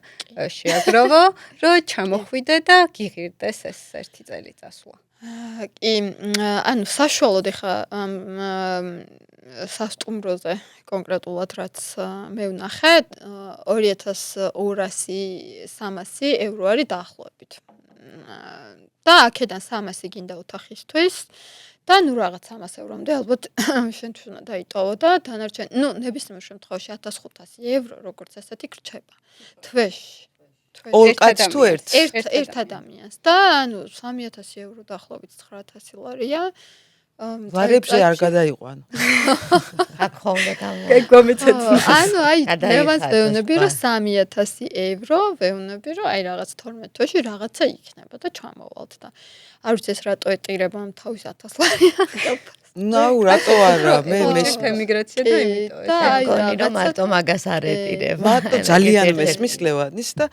შეაგროვო, რომ ჩამოხვიდე და გიღირდეს ეს ერთი წელიწასვლა. კი, ანუ საშუალოდ ხა სასტუმროზე კონკრეტულად რაც მე ვნახე 2200-300 евро არის დაახლოებით. და აქედან 300 გინდა ოთახისთვის და ნუ რაღაც 300 ევრომდე ალბათ შენთვის უნდა დაიტოვო და დანარჩენი ნუ ნებისმიერ შემთხვევაში 1500 евро როგორც ასეთი გრჩება თვეში. ორ კაცს თუ ერთს? ერთ ადამიანს და ანუ 3000 евро დაახლოებით 9000 ლარია. ვარებზე არ გადაიყვანო. აქ ხო უნდა გამო. გვამეცეთ. ანუ აი მევანს ვეუბნები რომ 3000 евро ვეუბნები რომ აი რაღაც 12 თვეში რაღაცა იქნება და ჩამოვალთ და არ ვიცი ეს რატო ეტირება თავის 1000 ლარი. ნაუ რატო არა მე ემიგრაცია და იმიტომ და გონი რომ მარტო მაგას არ ეტირება. მარტო ძალიან მესმის ლევანის და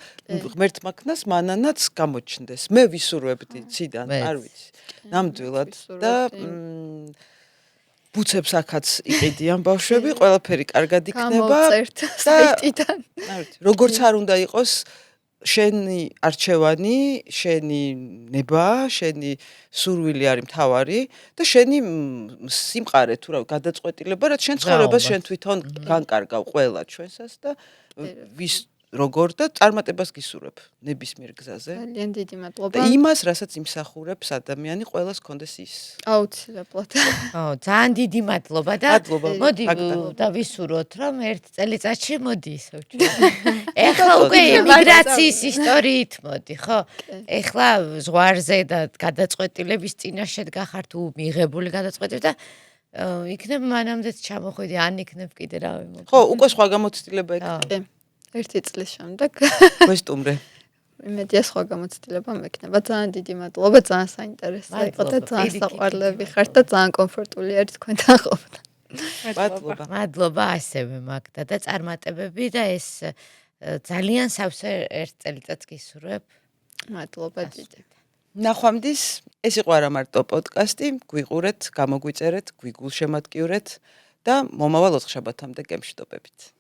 ღმერთ მაქნას მანანაც გამოჩნდეს. მე ვისურვებდი ციდან, არ ვიცი. ნამდვილად და ბუცებს ახაც იყიდიან ბავშვები, ყველაფერი კარგად იქნება და საიტიდან. არ ვიცი, როგორც არ უნდა იყოს შენი არჩევანი, შენი ნება, შენი სურვილი არის მთავარი და შენი სიმყარე თუ რა გადაწყვეტილება, რაც შენ ცხოვრებას შენ თვითონ განკარგავ ყველა ჩვენსას და ვის როგორ და წარმატებას გისურვებ ნებისმიერ გზაზე. ძალიან დიდი მადლობა. და იმას, რასაც იმსახურებს ადამიანი, ყველას კონდეს ის. აუცილებლად. ძალიან დიდი მადლობა და მოდი დავისურვოთ, რომ ერთ წელიწადში მოდი ისევ ჩვენ. ეხლა უკვე ემიგრაციის ისტორიით მოდი, ხო? ეხლა ზღვარზე და გადაწყვეტილების წინაშე გახარ თუ მიღებული გადაწყვეტილება და იქნებ მანამდეც ჩამოხვიდი, ან იქნებ კიდე რავი. ხო, უკვე სხვა გამოცდილება იქნება. 1 წლის შემდეგ. გვესტუმრე. იმედია სხვა გამოცდილება მექნება. ძალიან დიდი მადლობა, ძალიან საინტერესო იყო და ძალიან საყვარლები ხართ და ძალიან კომფორტული არის თქვენთან ყოფნა. მადლობა ასევე მაგდა და წარმატებები და ეს ძალიან სავსე 1 წელიწადს გისურვებ. მადლობა დიდი. ნახვამდის, ეს იყო არა მარტო პოდკასტი, გვიყურეთ, გამოგვიწერეთ, გვიგულშემატკივრეთ და მომავალ 4 შაბათამდე გემშვიდობებით.